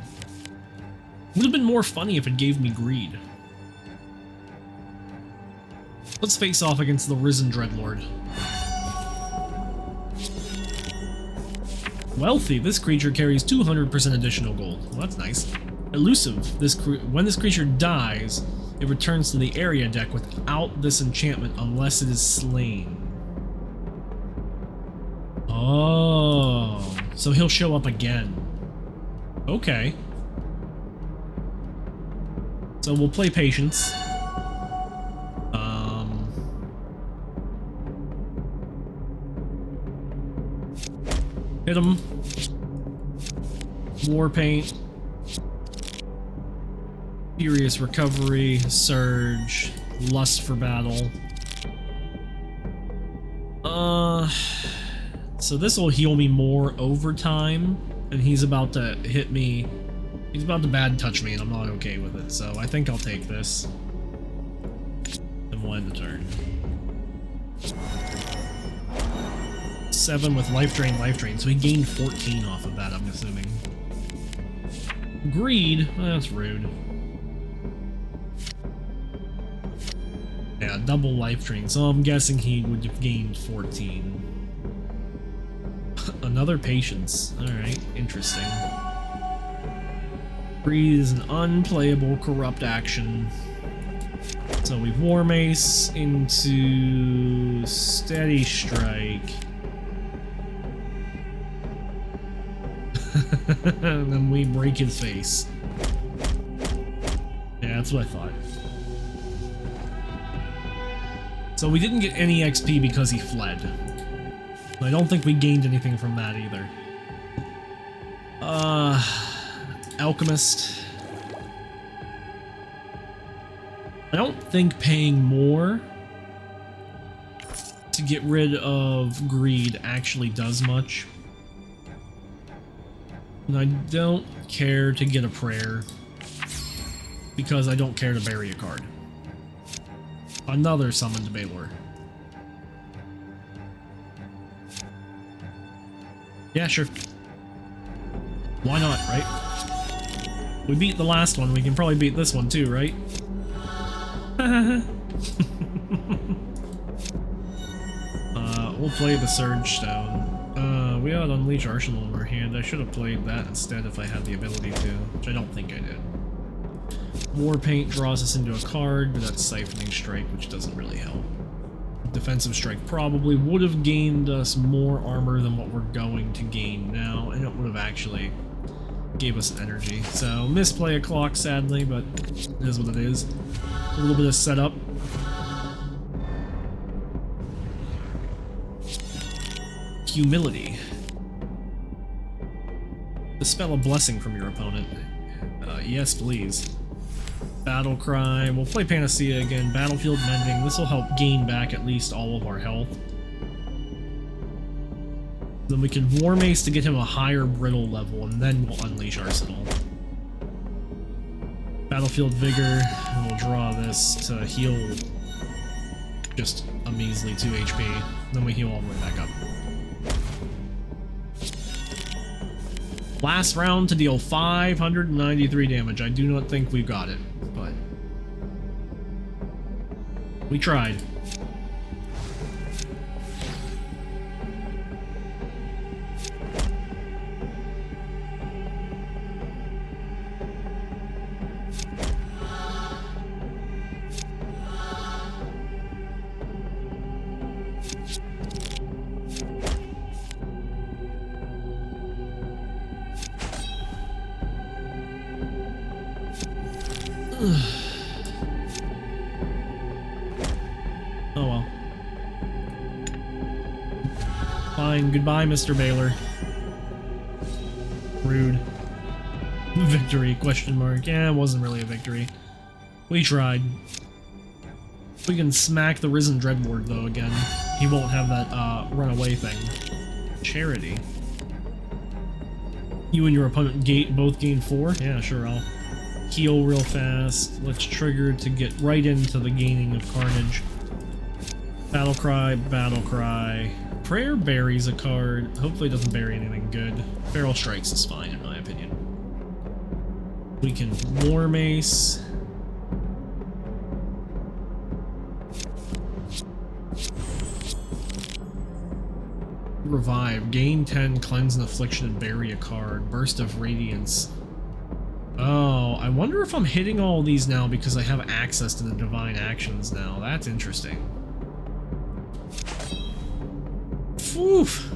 Would have been more funny if it gave me greed. Let's face off against the Risen Dreadlord. Wealthy, this creature carries 200% additional gold. Well, that's nice. Elusive, when this creature dies, it returns to the area deck without this enchantment unless it is slain. Oh, so he'll show up again. Okay. So we'll play Patience. Hit him. War Paint. Furious Recovery. Surge. Lust for Battle. So this will heal me more over time, and he's about to hit me. He's about to bad touch me, and I'm not okay with it, so I think I'll take this. And we'll end the turn. 7 with life drain, so he gained 14 off of that, I'm assuming. Greed? That's rude. Yeah, double life drain, so I'm guessing he would have gained 14. Another Patience. Alright, interesting. Greed is an unplayable corrupt action. So we War Mace into Steady Strike. And then we break his face. Yeah, that's what I thought. So we didn't get any XP because he fled. I don't think we gained anything from that either. Alchemist. I don't think paying more to get rid of greed actually does much. And I don't care to get a prayer because I don't care to bury a card. Another summon to Baylor. Yeah, sure. Why not, right? We beat the last one, we can probably beat this one too, right? We'll play the Surge Stone. We had Unleash Arsenal in our hand. I should have played that instead if I had the ability to, which I don't think I did. War Paint draws us into a card, but that's Siphoning Strike, which doesn't really help. Defensive Strike probably would have gained us more armor than what we're going to gain now, and it would have actually gave us an energy. So, misplay a clock, sadly, but it is what it is. A little bit of setup. Humility. Dispel a blessing from your opponent. Yes, please. Battle Cry. We'll play Panacea again. Battlefield Mending. This will help gain back at least all of our health. Then we can War Mace to get him a higher brittle level, and then we'll Unleash Arsenal. Battlefield Vigor. And we'll draw this to heal just a measly 2 HP. Then we heal all the way back up. Last round to deal 593 damage. I do not think we've got it, but we tried. Oh well. Fine, goodbye, Mr. Baylor. Rude. Victory, question mark. Yeah, it wasn't really a victory. We tried. We can smack the Risen Dreadlord, though, again. He won't have that, runaway thing. Charity. You and your opponent both gain 4? Yeah, sure, I'll heal real fast. Let's trigger to get right into the gaining of Carnage. Battle Cry, Battle Cry. Prayer buries a card. Hopefully it doesn't bury anything good. Feral Strikes is fine in my opinion. We can War Mace. Revive. Gain 10, cleanse an affliction, and bury a card. Burst of Radiance. Oh, I wonder if I'm hitting all these now because I have access to the divine actions now. That's interesting. Oof.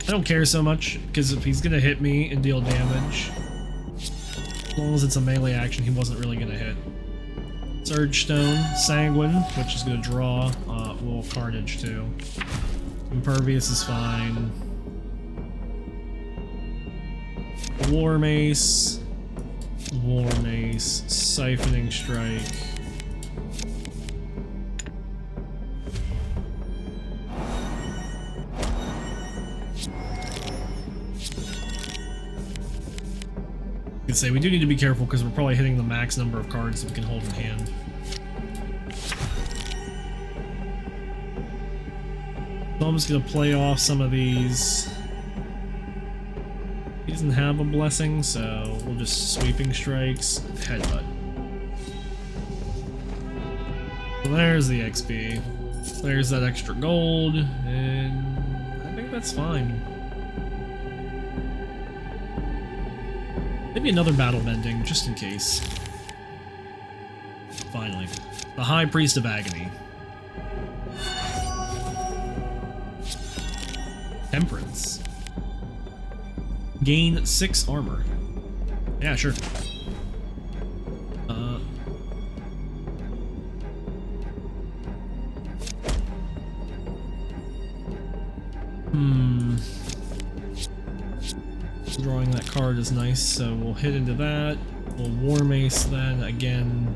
I don't care so much, because if he's gonna hit me and deal damage, as long as it's a melee action, he wasn't really gonna hit. Surge Stone, Sanguine, which is gonna draw, well, Carnage too. Impervious is fine. War Mace, Siphoning Strike. I can say we do need to be careful because we're probably hitting the max number of cards that we can hold in hand. So I'm just gonna play off some of these. He doesn't have a blessing, so we'll just Sweeping Strikes, Headbutt. So there's the XP. There's that extra gold, and I think that's fine. Maybe another Battle Bending, just in case. Finally. The High Priest of Agony. Temperance. Gain 6 armor. Yeah, sure. Drawing that card is nice, so we'll hit into that. We'll War Mace then again.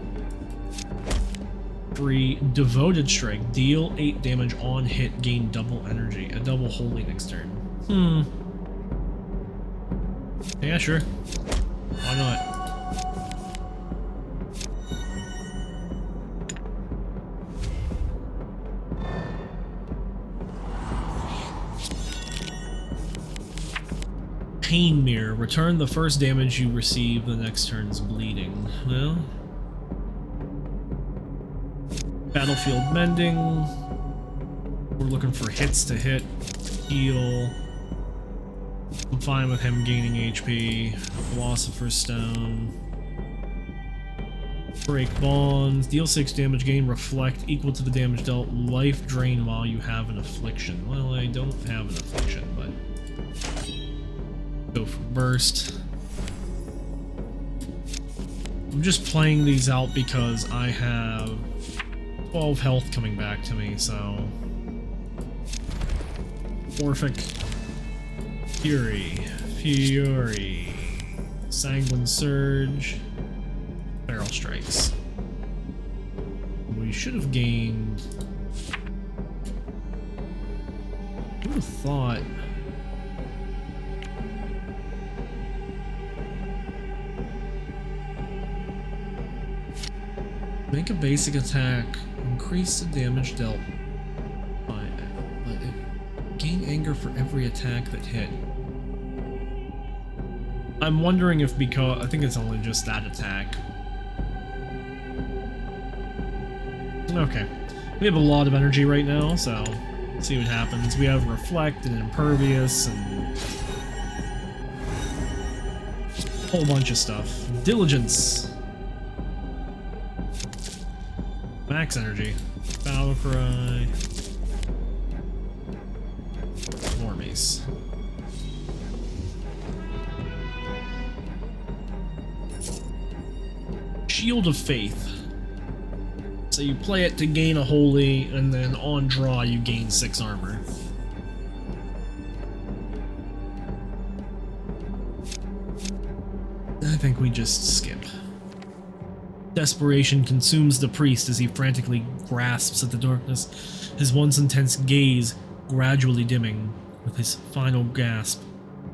3 Devoted Strike. Deal 8 damage on hit, gain double energy. A double holy next turn. Yeah, sure. Why not? Pain Mirror. Return the first damage you receive the next turn's bleeding. Well, Battlefield Mending. We're looking for hits to hit. Heal. I'm fine with him gaining HP. Philosopher's Stone. Break Bonds. Deal 6 damage, gain Reflect equal to the damage dealt. Life Drain while you have an affliction. Well, I don't have an affliction, but go for Burst. I'm just playing these out because I have 12 health coming back to me, so Orphic Fury, Sanguine Surge, Feral Strikes. We should have gained. I would have thought. Make a basic attack, increase the damage dealt by, but gain anger for every attack that hit. I'm wondering if because I think it's only just that attack. Okay, we have a lot of energy right now, so let's see what happens. We have Reflect and Impervious and a whole bunch of stuff. Diligence. Max energy. Battle Cry. War Mace. Shield of Faith. So you play it to gain a holy, and then on draw you gain 6 armor. I think we just skip. Desperation consumes the priest as he frantically grasps at the darkness. His once intense gaze gradually dimming with his final gasp.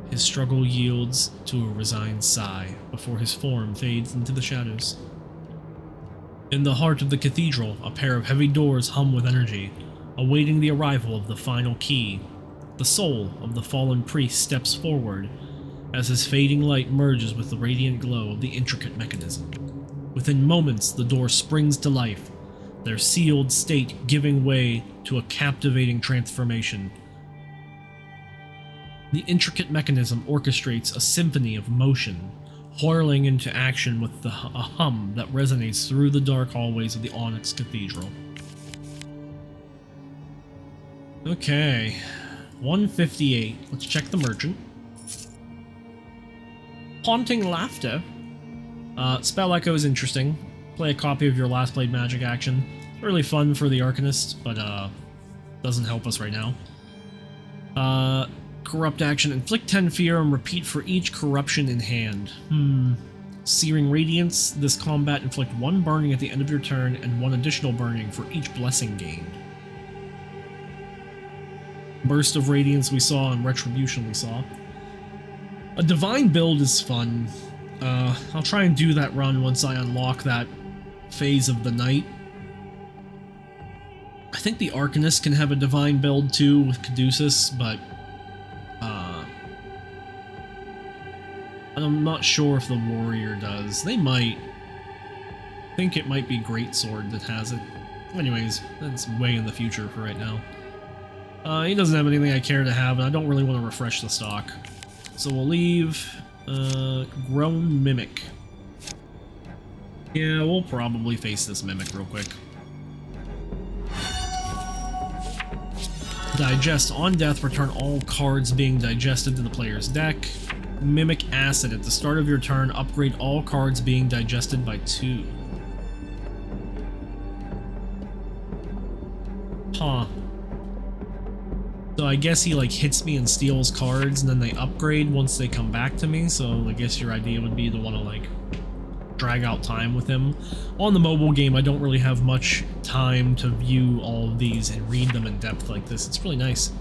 His struggle yields to a resigned sigh before his form fades into the shadows. In the heart of the cathedral, a pair of heavy doors hum with energy, awaiting the arrival of the final key. The soul of the fallen priest steps forward as his fading light merges with the radiant glow of the intricate mechanism. Within moments, the door springs to life, their sealed state giving way to a captivating transformation. The intricate mechanism orchestrates a symphony of motion, whirling into action with a hum that resonates through the dark hallways of the Onyx Cathedral. Okay, 158. Let's check the merchant. Haunting Laughter. Spell Echo is interesting. Play a copy of your last played magic action. It's really fun for the Arcanist, but doesn't help us right now. Corrupt action. Inflict 10 fear and repeat for each corruption in hand. Searing Radiance. This combat inflict 1 burning at the end of your turn and 1 additional burning for each blessing gained. Burst of Radiance we saw and Retribution we saw. A Divine build is fun. I'll try and do that run once I unlock that phase of the night. I think the Arcanist can have a Divine build too with Caduceus, but I'm not sure if the Warrior does. They might. I think it might be Greatsword that has it. Anyways, that's way in the future for right now. He doesn't have anything I care to have, and I don't really want to refresh the stock. So we'll leave Grown Mimic. Yeah, we'll probably face this Mimic real quick. Digest. On death, return all cards being digested to the player's deck. Mimic Acid. At the start of your turn, upgrade all cards being digested by 2. Huh. So I guess he like hits me and steals cards and then they upgrade once they come back to me, so I guess your idea would be to want to like drag out time with him. On the mobile game, I don't really have much time to view all of these and read them in depth like this. It's really nice.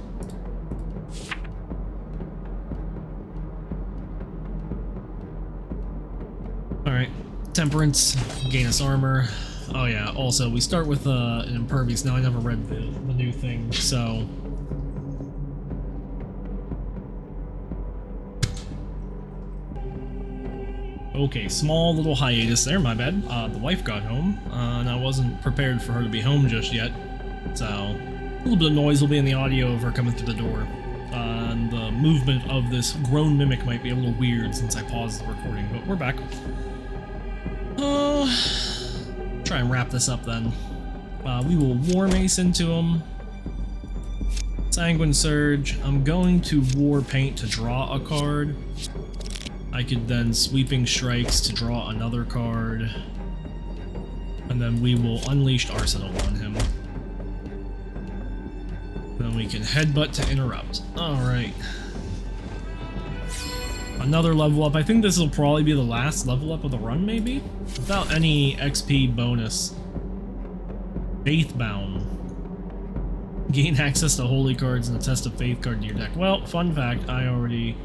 Alright, Temperance, gain us armor. Oh yeah, also we start with an Impervious. Now I never read the new thing, so... Okay, small little hiatus there, my bad. The wife got home, and I wasn't prepared for her to be home just yet. So, a little bit of noise will be in the audio of her coming through the door. And the movement of this grown mimic might be a little weird since I paused the recording, but we're back. Try and wrap this up then. We will War Mace into him. Sanguine Surge. I'm going to War Paint to draw a card. I could then Sweeping Strikes to draw another card. And then we will Unleashed Arsenal on him. Then we can Headbutt to interrupt. Alright. Another level up. I think this will probably be the last level up of the run, maybe? Without any XP bonus. Faithbound. Gain access to holy cards and a Test of Faith card to your deck. Well, fun fact, I already...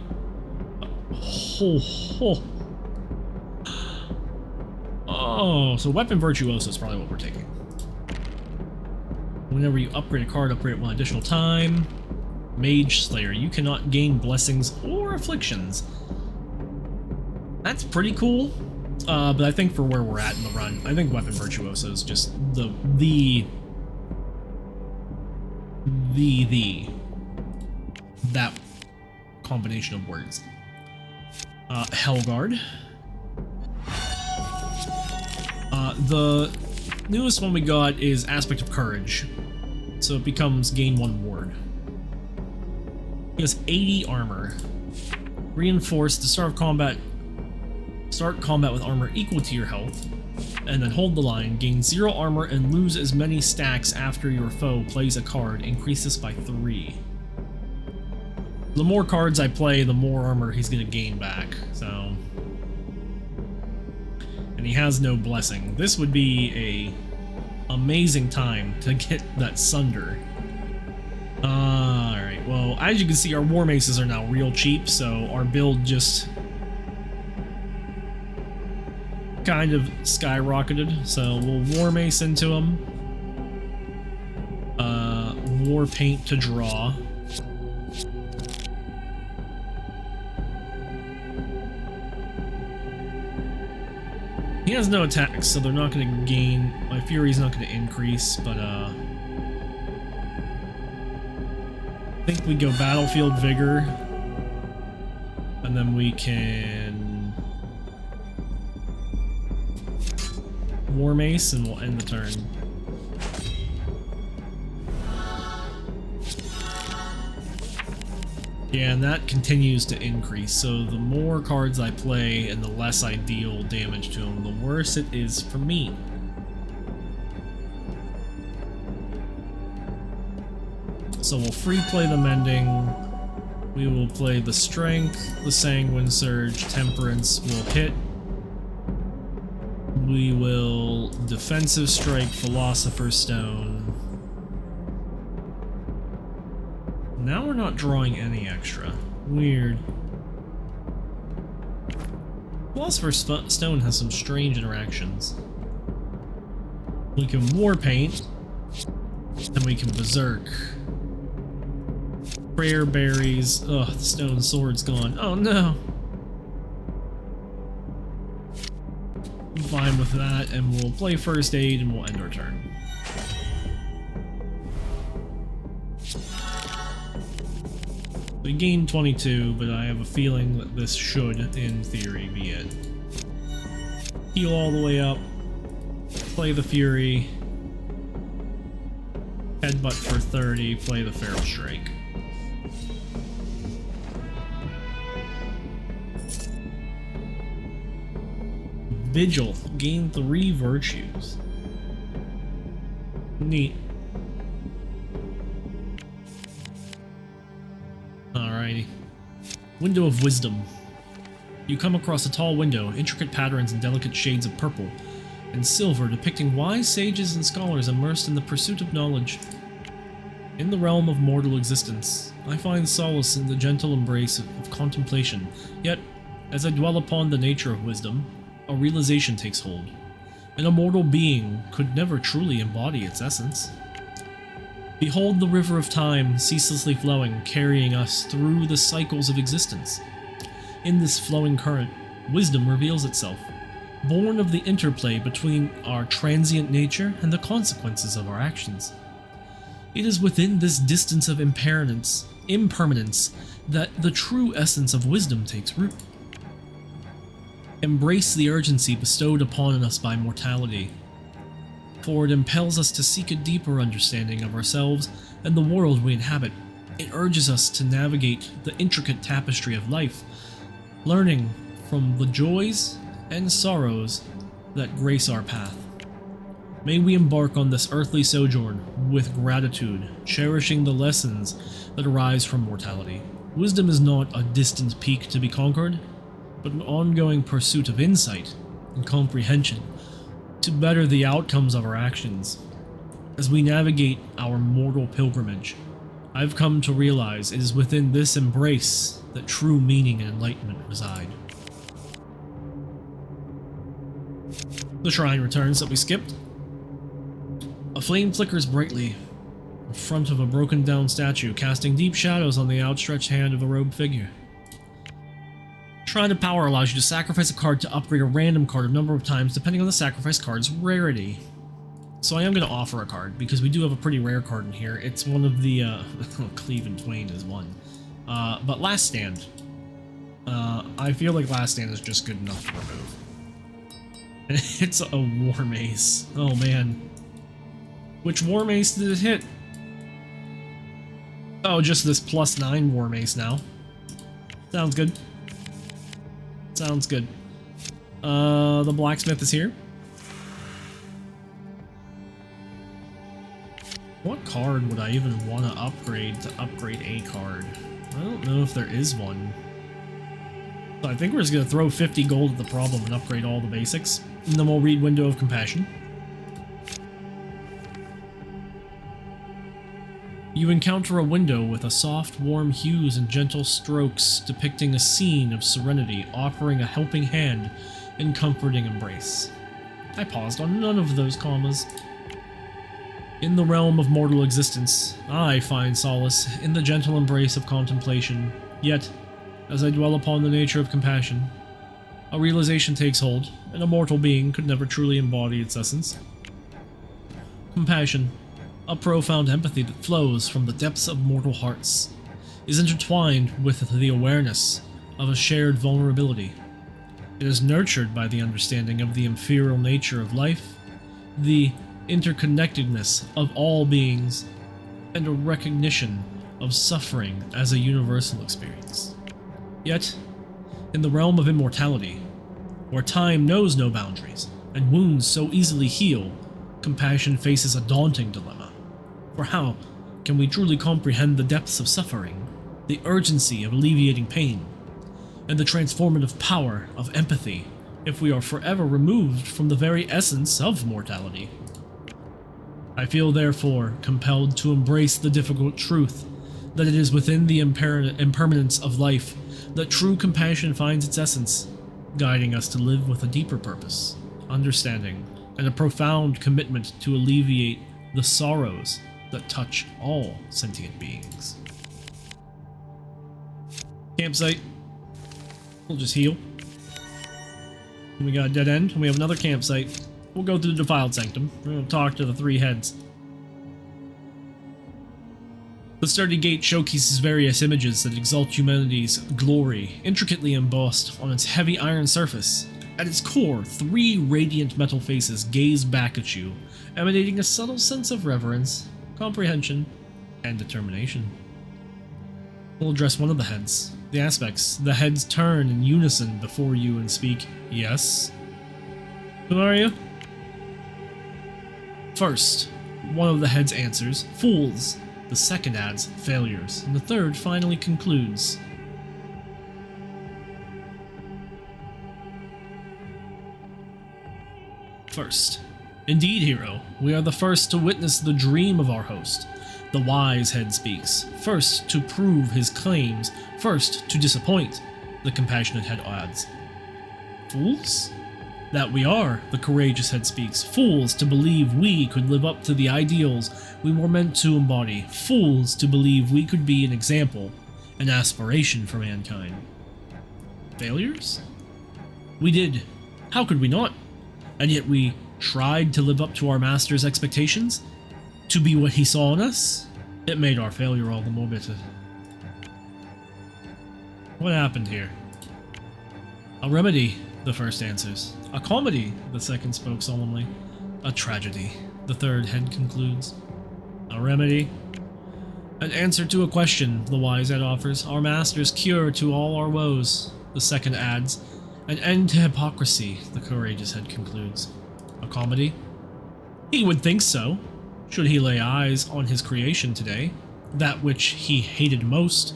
Oh, so Weapon Virtuoso is probably what we're taking. Whenever you upgrade a card, upgrade it 1 additional time. Mage Slayer. You cannot gain blessings or afflictions. That's pretty cool. But I think for where we're at in the run, I think Weapon Virtuoso is just that combination of words. Hellguard. The newest one we got is Aspect of Courage, so it becomes gain 1 ward. He has 80 armor. Reinforced to start combat with armor equal to your health, and then hold the line. Gain 0 armor and lose as many stacks after your foe plays a card. Increase this by 3. The more cards I play, the more armor he's gonna gain back, so... And he has no blessing. This would be a amazing time to get that Sunder. Alright, well, as you can see, our War Maces are now real cheap, so our build just kind of skyrocketed. So we'll War Mace into them. War Paint to draw. He has no attacks, so they're not going to gain... My Fury's not going to increase, but I think we go Battlefield Vigor, and then we can War Mace, and we'll end the turn. Yeah, and that continues to increase, so the more cards I play and the less I deal damage to them, the worse it is for me. So we'll free play the Mending, we will play the Strength, the Sanguine Surge, Temperance will hit, we will Defensive Strike, Philosopher's Stone. Now we're not drawing any extra. Weird. Philosopher's Stone has some strange interactions. We can War Paint, and we can Berserk. Prayer Berries. Ugh, the Stone Sword's gone. Oh no! I'm fine with that, and we'll play First Aid, and we'll end our turn. We gained 22, but I have a feeling that this should, in theory, be it. Heal all the way up, play the Fury, Headbutt for 30, play the Feral Strike. Vigil, gain 3 virtues. Neat. Alrighty. Window of Wisdom. You come across a tall window, intricate patterns and delicate shades of purple and silver depicting wise sages and scholars immersed in the pursuit of knowledge. In the realm of mortal existence, I find solace in the gentle embrace of contemplation, yet, as I dwell upon the nature of wisdom, a realization takes hold. An immortal being could never truly embody its essence. Behold the river of time ceaselessly flowing, carrying us through the cycles of existence. In this flowing current, wisdom reveals itself, born of the interplay between our transient nature and the consequences of our actions. It is within this distance of impermanence that the true essence of wisdom takes root. Embrace the urgency bestowed upon us by mortality, for it impels us to seek a deeper understanding of ourselves and the world we inhabit. It urges us to navigate the intricate tapestry of life, learning from the joys and sorrows that grace our path. May we embark on this earthly sojourn with gratitude, cherishing the lessons that arise from mortality. Wisdom is not a distant peak to be conquered, but an ongoing pursuit of insight and comprehension to better the outcomes of our actions. As we navigate our mortal pilgrimage, I've come to realize it is within this embrace that true meaning and enlightenment reside. The shrine returns that we skipped. A flame flickers brightly in front of a broken down statue, casting deep shadows on the outstretched hand of the robed figure. Shrine of Power allows you to sacrifice a card to upgrade a random card a number of times depending on the sacrificed card's rarity. So I am going to offer a card, because we do have a pretty rare card in here. It's one of the, Cleave and Twain is one. But Last Stand. I feel like Last Stand is just good enough to remove. And it's a War Mace. Oh man. Which War Mace did it hit? Oh, just this +9 War Mace now. Sounds good. Sounds good. The blacksmith is here. What card would I even want to upgrade a card? I don't know if there is one. So I think we're just going to throw 50 gold at the problem and upgrade all the basics. And then we'll read Window of Compassion. You encounter a window with a soft, warm hues and gentle strokes depicting a scene of serenity, offering a helping hand and comforting embrace. I paused on none of those commas. In the realm of mortal existence, I find solace in the gentle embrace of contemplation, yet, as I dwell upon the nature of compassion, a realization takes hold, and a mortal being could never truly embody its essence. Compassion, a profound empathy that flows from the depths of mortal hearts, is intertwined with the awareness of a shared vulnerability. It is nurtured by the understanding of the ephemeral nature of life, the interconnectedness of all beings, and a recognition of suffering as a universal experience. Yet, in the realm of immortality, where time knows no boundaries and wounds so easily heal, compassion faces a daunting dilemma. For how can we truly comprehend the depths of suffering, the urgency of alleviating pain, and the transformative power of empathy if we are forever removed from the very essence of mortality? I feel therefore compelled to embrace the difficult truth that it is within the impermanence of life that true compassion finds its essence, guiding us to live with a deeper purpose, understanding, and a profound commitment to alleviate the sorrows that touch all sentient beings. Campsite. We'll just heal. We got a dead end, and we have another campsite. We'll go through the defiled sanctum. We're going to talk to the three heads. The sturdy gate showcases various images that exalt humanity's glory, intricately embossed on its heavy iron surface. At its core, three radiant metal faces gaze back at you, emanating a subtle sense of reverence, comprehension, and determination. We'll address one of the heads. The aspects. The heads turn in unison before you and speak, "Yes? Who are you?" First, one of the heads answers, "Fools." The second adds, "Failures." And the third finally concludes, "First. Indeed, hero, we are the first to witness the dream of our host." The wise head speaks. "First to prove his claims, first to disappoint," the compassionate head adds. "Fools?" "That we are," the courageous head speaks. "Fools to believe we could live up to the ideals we were meant to embody. Fools to believe we could be an example, an aspiration for mankind." Failures? We did. How could we not? And yet we tried to live up to our master's expectations? To be what he saw in us? It made our failure all the more bitter. What happened here? "A remedy," the first answers. "A comedy," the second spoke solemnly. "A tragedy," the third head concludes. "A remedy?" "An answer to a question," the wise head offers. "Our master's cure to all our woes," the second adds. "An end to hypocrisy," the courageous head concludes. "A comedy?" "He would think so, should he lay eyes on his creation today. That which he hated most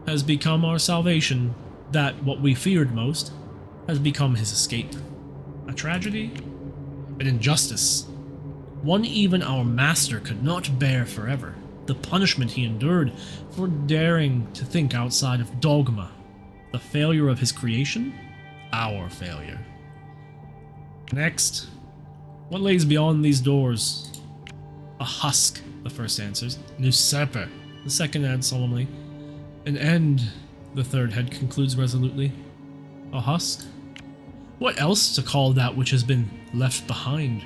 has become our salvation. That what we feared most has become his escape." A tragedy? An injustice. One even our master could not bear forever. The punishment he endured for daring to think outside of dogma. The failure of his creation? Our failure. Next. What lays beyond these doors? "A husk," the first answers. "An usurper," the second adds solemnly. "An end," the third head concludes resolutely. "A husk? What else to call that which has been left behind?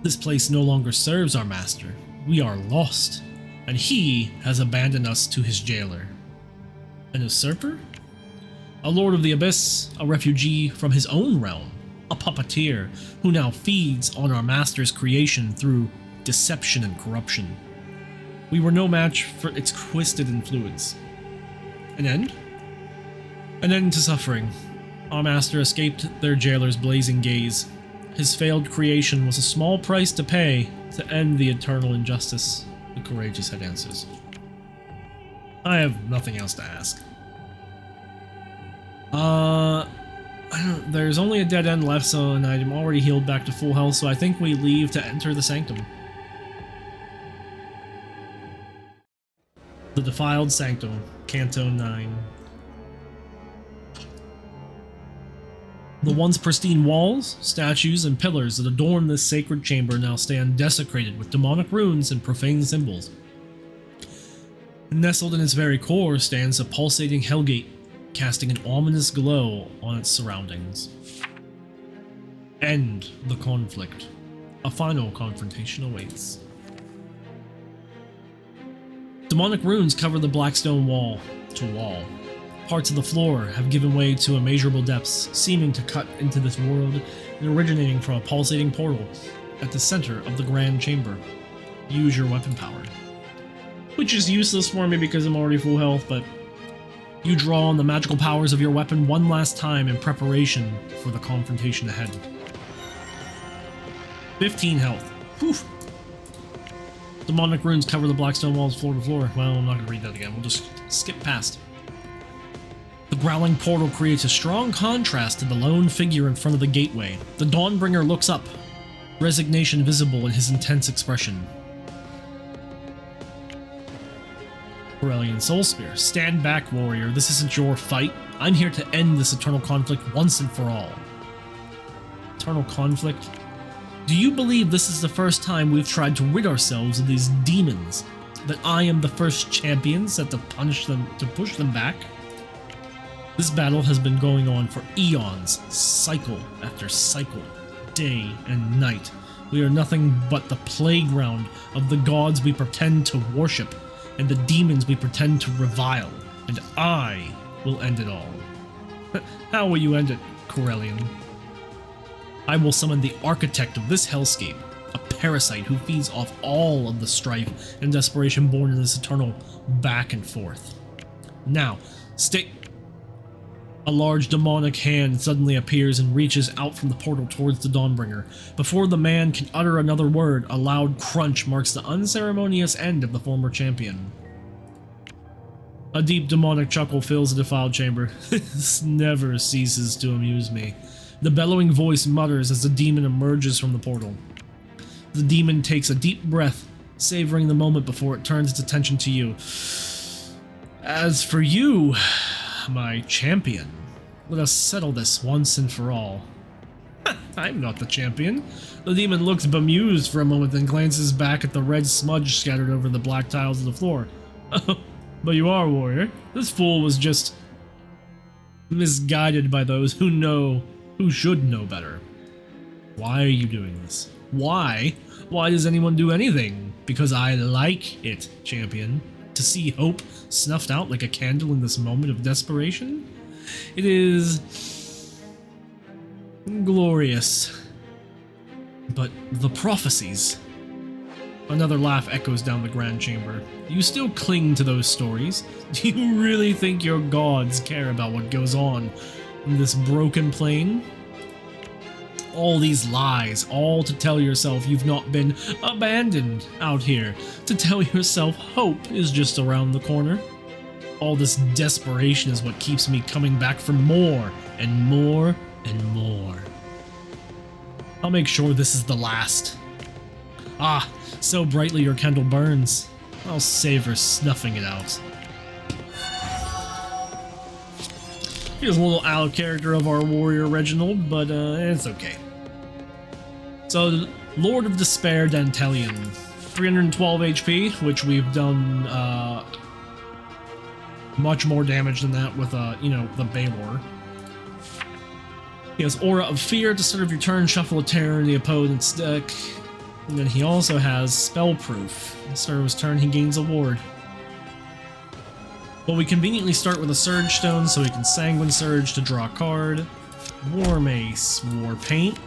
This place no longer serves our master. We are lost, and he has abandoned us to his jailer." An usurper? A lord of the abyss, a refugee from his own realm, a puppeteer who now feeds on our master's creation through deception and corruption. We were no match for its twisted influence. An end? An end to suffering. Our master escaped their jailer's blazing gaze. His failed creation was a small price to pay to end the eternal injustice, the courageous head answers. I have nothing else to ask. There's only a dead end left, so and I'm already healed back to full health, so I think we leave to enter the sanctum. The Defiled Sanctum, Canto 9. The once pristine walls, statues, and pillars that adorn this sacred chamber now stand desecrated with demonic runes and profane symbols. Nestled in its very core stands a pulsating hellgate, casting an ominous glow on its surroundings. End the conflict. A final confrontation awaits. Demonic runes cover the black stone wall to wall. Parts of the floor have given way to immeasurable depths, seeming to cut into this world and originating from a pulsating portal at the center of the grand chamber. Use your weapon power. Which is useless for me because I'm already full health, but you draw on the magical powers of your weapon one last time in preparation for the confrontation ahead. 15 health. Whew. Demonic runes cover the blackstone walls floor to floor. Well, I'm not going to read that again. We'll just skip past. The growling portal creates a strong contrast to the lone figure in front of the gateway. The Dawnbringer looks up, resignation visible in his intense expression. Corellian Soulspear. Stand back, warrior. This isn't your fight. I'm here to end this eternal conflict once and for all. Eternal conflict? Do you believe this is the first time we've tried to rid ourselves of these demons? That I am the first champion set to push them back? This battle has been going on for eons, cycle after cycle, day and night. We are nothing but the playground of the gods we pretend to worship and the demons we pretend to revile, and I will end it all. How will you end it, Corellian? I will summon the architect of this hellscape, a parasite who feeds off all of the strife and desperation born in this eternal back and forth. Now, stay... A large demonic hand suddenly appears and reaches out from the portal towards the Dawnbringer. Before the man can utter another word, a loud crunch marks the unceremonious end of the former champion. A deep demonic chuckle fills the defiled chamber. This never ceases to amuse me. The bellowing voice mutters as the demon emerges from the portal. The demon takes a deep breath, savoring the moment before it turns its attention to you. As for you, my champion, let us settle this once and for all. I'm not the champion. The demon looks bemused for a moment, then glances back at the red smudge scattered over the black tiles of the floor. But you are, warrior. This fool was just misguided by those who should know better. Why are you doing this? Why? Why does anyone do anything? Because I like it, champion. To see hope snuffed out like a candle in this moment of desperation? It is glorious. But the prophecies. Another laugh echoes down the grand chamber. You still cling to those stories? Do you really think your gods care about what goes on in this broken plane? All these lies, all to tell yourself you've not been abandoned out here, to tell yourself hope is just around the corner. All this desperation is what keeps me coming back for more and more and more. I'll make sure this is the last. Ah, so brightly your candle burns. I'll savor snuffing it out. Here's a little out of character of our warrior Reginald, but it's okay. So, Lord of Despair Dantelian, 312 HP, which we've done much more damage than that with, the Baylor. He has Aura of Fear to start of your turn, shuffle a terror in the opponent's deck. And then he also has Spell Proof. At the start of his turn, he gains a ward. But we conveniently start with a Surge Stone, so we can Sanguine Surge to draw a card. War Mace, War Paint.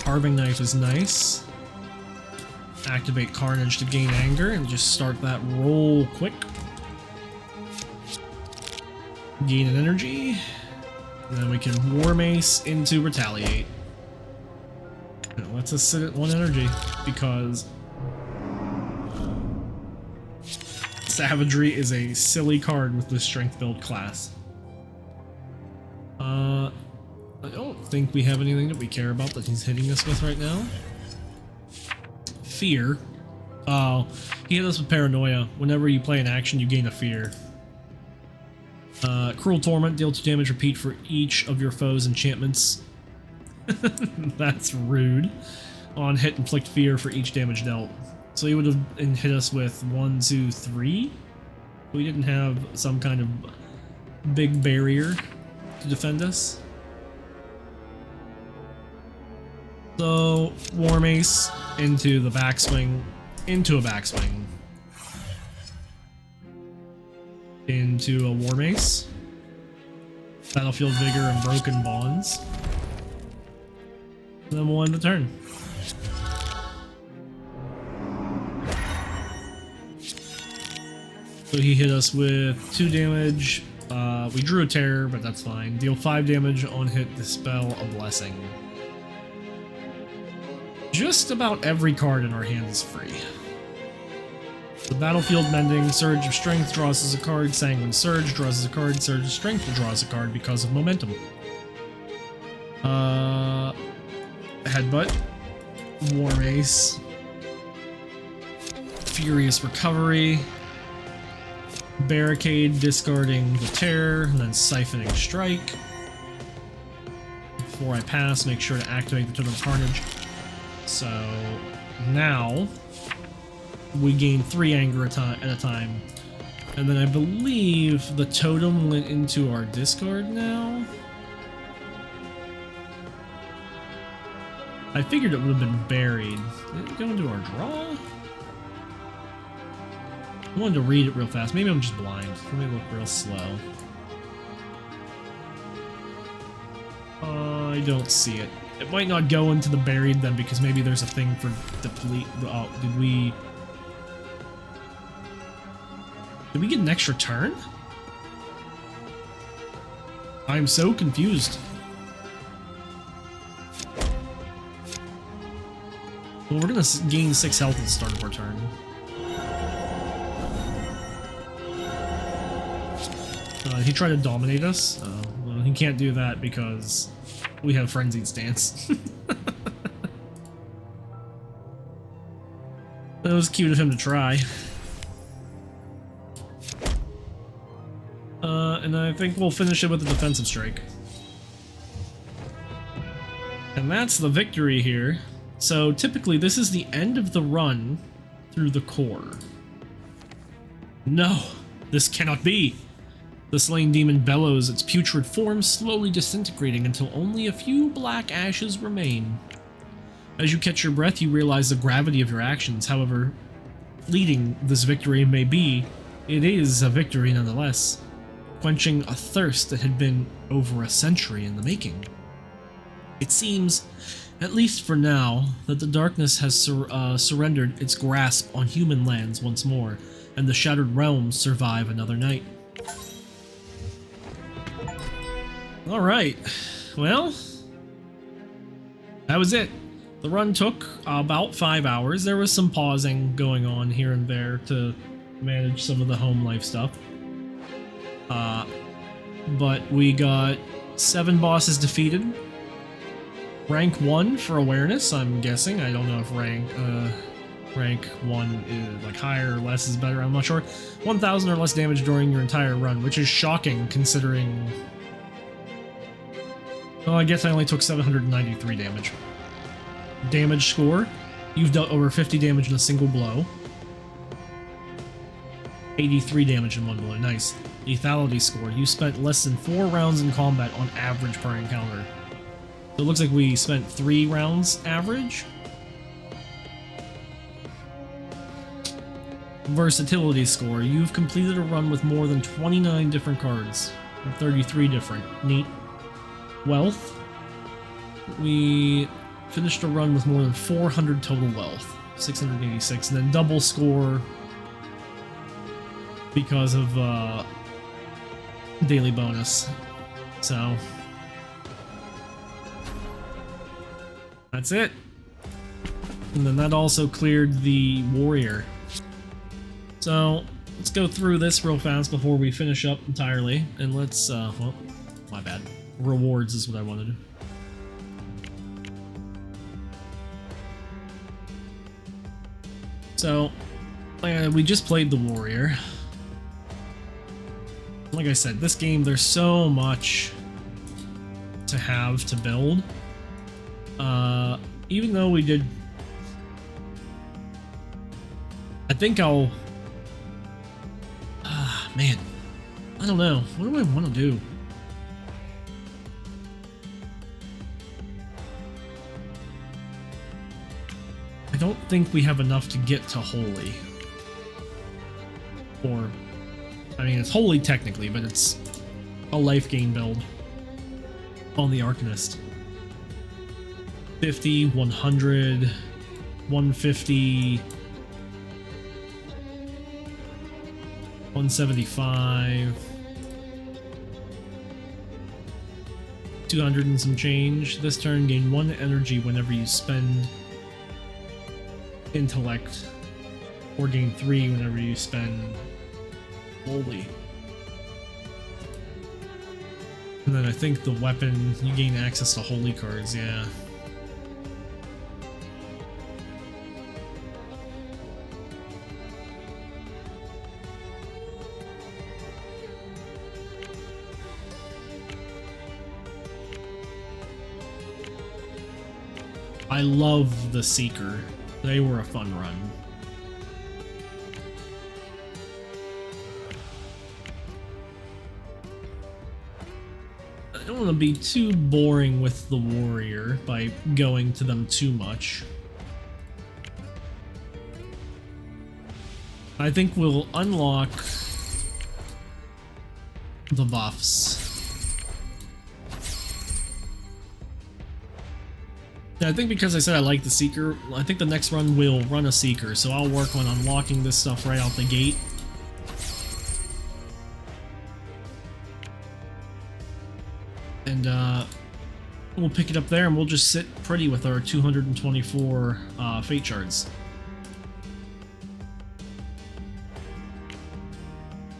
Carving Knife is nice. Activate Carnage to gain Anger, and just start that roll quick. Gain an energy. And then we can War Mace into Retaliate. And it lets us sit at 1 energy, because Savagery is a silly card with the Strength Build class. I don't think we have anything that we care about that he's hitting us with right now. Fear. Oh, he hit us with paranoia. Whenever you play an action, you gain a fear. Cruel Torment, deal 2 damage, repeat for each of your foes' enchantments. That's rude. On hit, inflict fear for each damage dealt. So he would have hit us with 1, 2, 3. We didn't have some kind of big barrier to defend us. So, War Mace into the backswing, into a backswing, into a War Mace, Battlefield Vigor and Broken Bonds, and then we'll end the turn. So he hit us with 2 damage, we drew a terror, but that's fine. Deal 5 damage on hit, dispel a blessing. Just about every card in our hand is free. The Battlefield Mending, Surge of Strength draws as a card, Sanguine Surge draws as a card, Surge of Strength draws a card because of momentum. Headbutt, War Mace, Furious Recovery, Barricade, discarding the Terror, and then Siphoning Strike. Before I pass, make sure to activate the Totem of Carnage. So now we gain 3 anger at a time, and then I believe the totem went into our discard now. I figured it would have been buried. Did it go into our draw? I wanted to read it real fast. Maybe I'm just blind. Let me look real slow. I don't see it. It might not go into the buried then, because maybe there's a thing for deplete. Oh, did we get an extra turn? I'm so confused. Well, we're gonna gain 6 health at the start of our turn. He tried to dominate us. Well, he can't do that because we have Frenzied Stance. That was cute of him to try. And I think we'll finish it with a Defensive Strike. And that's the victory here. So typically this is the end of the run through the core. No, this cannot be. The slain demon bellows, its putrid form slowly disintegrating until only a few black ashes remain. As you catch your breath, you realize the gravity of your actions. However fleeting this victory may be, it is a victory nonetheless, quenching a thirst that had been over a century in the making. It seems, at least for now, that the darkness has surrendered its grasp on human lands once more, and the shattered realms survive another night. Alright, well, that was it. The run took about 5 hours. There was some pausing going on here and there to manage some of the home life stuff. But we got 7 bosses defeated. Rank 1 for awareness, I'm guessing. I don't know if rank 1 is like higher or less is better, I'm not sure. 1,000 or less damage during your entire run, which is shocking considering... Well, I guess I only took 793 damage. Damage score, you've dealt over 50 damage in a single blow. 83 damage in one blow, nice. Lethality score, you spent less than 4 rounds in combat on average per encounter. So it looks like we spent 3 rounds average. Versatility score, you've completed a run with more than 29 different cards. And 33 different, neat. Wealth, we finished a run with more than 400 total wealth, 686, and then double score because of daily bonus. So that's it. And then that also cleared the warrior. So let's go through this real fast before we finish up entirely, and let's well, my bad. Rewards is what I wanted. So, we just played the warrior. Like I said, this game, there's so much to have to build. Even though we did... I think I'll... man. I don't know. What do I want to do? I don't think we have enough to get to Holy. Or... I mean, it's Holy technically, but it's a life gain build on the Arcanist. 50, 100, 150, 175, 200 and some change. This turn, gain 1 energy whenever you spend intellect, or gain 3 whenever you spend Holy. And then I think the weapon, you gain access to Holy cards, yeah. I love the Seeker. They were a fun run. I don't want to be too boring with the warrior by going to them too much. I think we'll unlock the buffs. I think because I said I like the Seeker, I think the next run will run a Seeker, so I'll work on unlocking this stuff right out the gate. And we'll pick it up there and we'll just sit pretty with our 224 fate shards.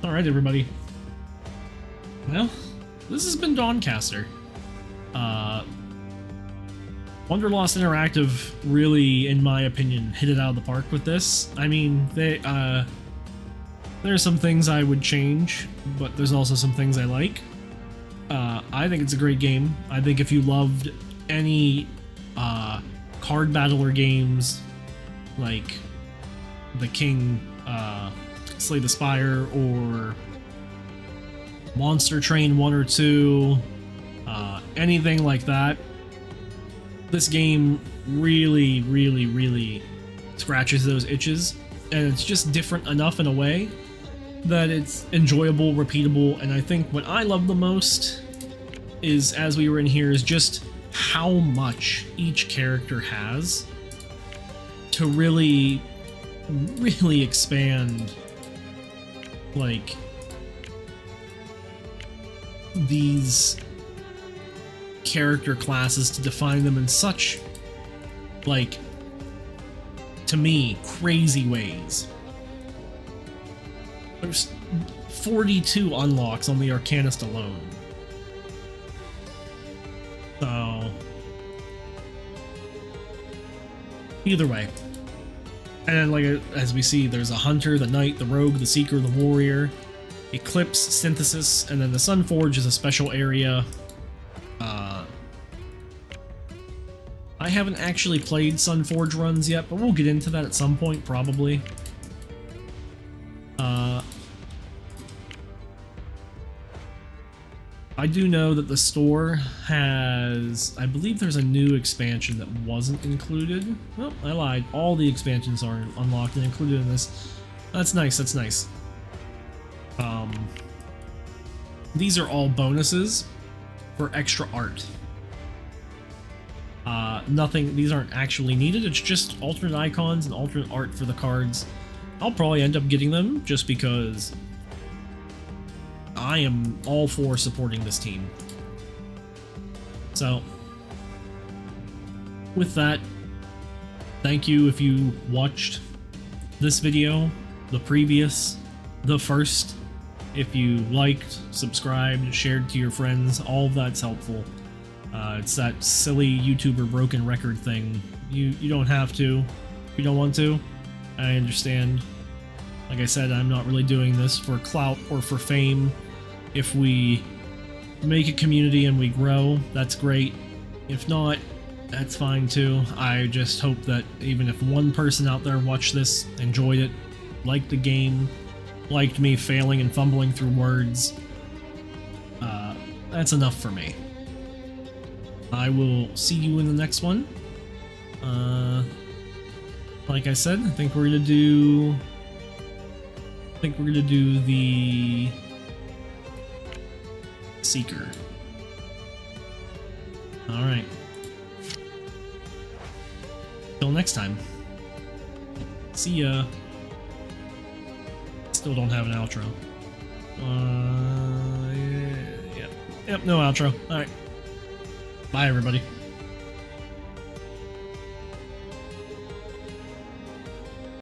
Alright everybody. Well, this has been Dawncaster. Wanderlost Interactive really, in my opinion, hit it out of the park with this. I mean, there are some things I would change, but there's also some things I like. I think it's a great game. I think if you loved any card battler games, like the King, Slay the Spire, or Monster Train 1 or 2, anything like that, this game really, really, really scratches those itches, and it's just different enough in a way that it's enjoyable, repeatable, and I think what I love the most is, as we were in here, is just how much each character has to really, really expand, like, these character classes, to define them in such, like, to me, crazy ways. There's 42 unlocks on the Arcanist alone. So, either way. And then, like, as we see, there's a Hunter, the Knight, the Rogue, the Seeker, the Warrior, Eclipse, Synthesis, and then the Sunforge is a special area. I haven't actually played Sunforge runs yet, but we'll get into that at some point, probably. I do know that the store has... I believe there's a new expansion that wasn't included. Oh, I lied. All the expansions are unlocked and included in this. That's nice, that's nice. These are all bonuses for extra art. Nothing, these aren't actually needed, it's just alternate icons and alternate art for the cards. I'll probably end up getting them just because I am all for supporting this team. So, with that, thank you if you watched this video, the previous, the first. If you liked, subscribed, shared to your friends, all of that's helpful. It's that silly YouTuber broken record thing. You don't have to if you don't want to. I understand. Like I said, I'm not really doing this for clout or for fame. If we make a community and we grow, that's great. If not, that's fine too. I just hope that even if one person out there watched this, enjoyed it, liked the game, liked me failing and fumbling through words, that's enough for me. I will see you in the next one. Like I said, I think we're gonna do the Seeker. Alright. Till next time. See ya. Still don't have an outro. Yep, no outro. Alright. Bye, everybody.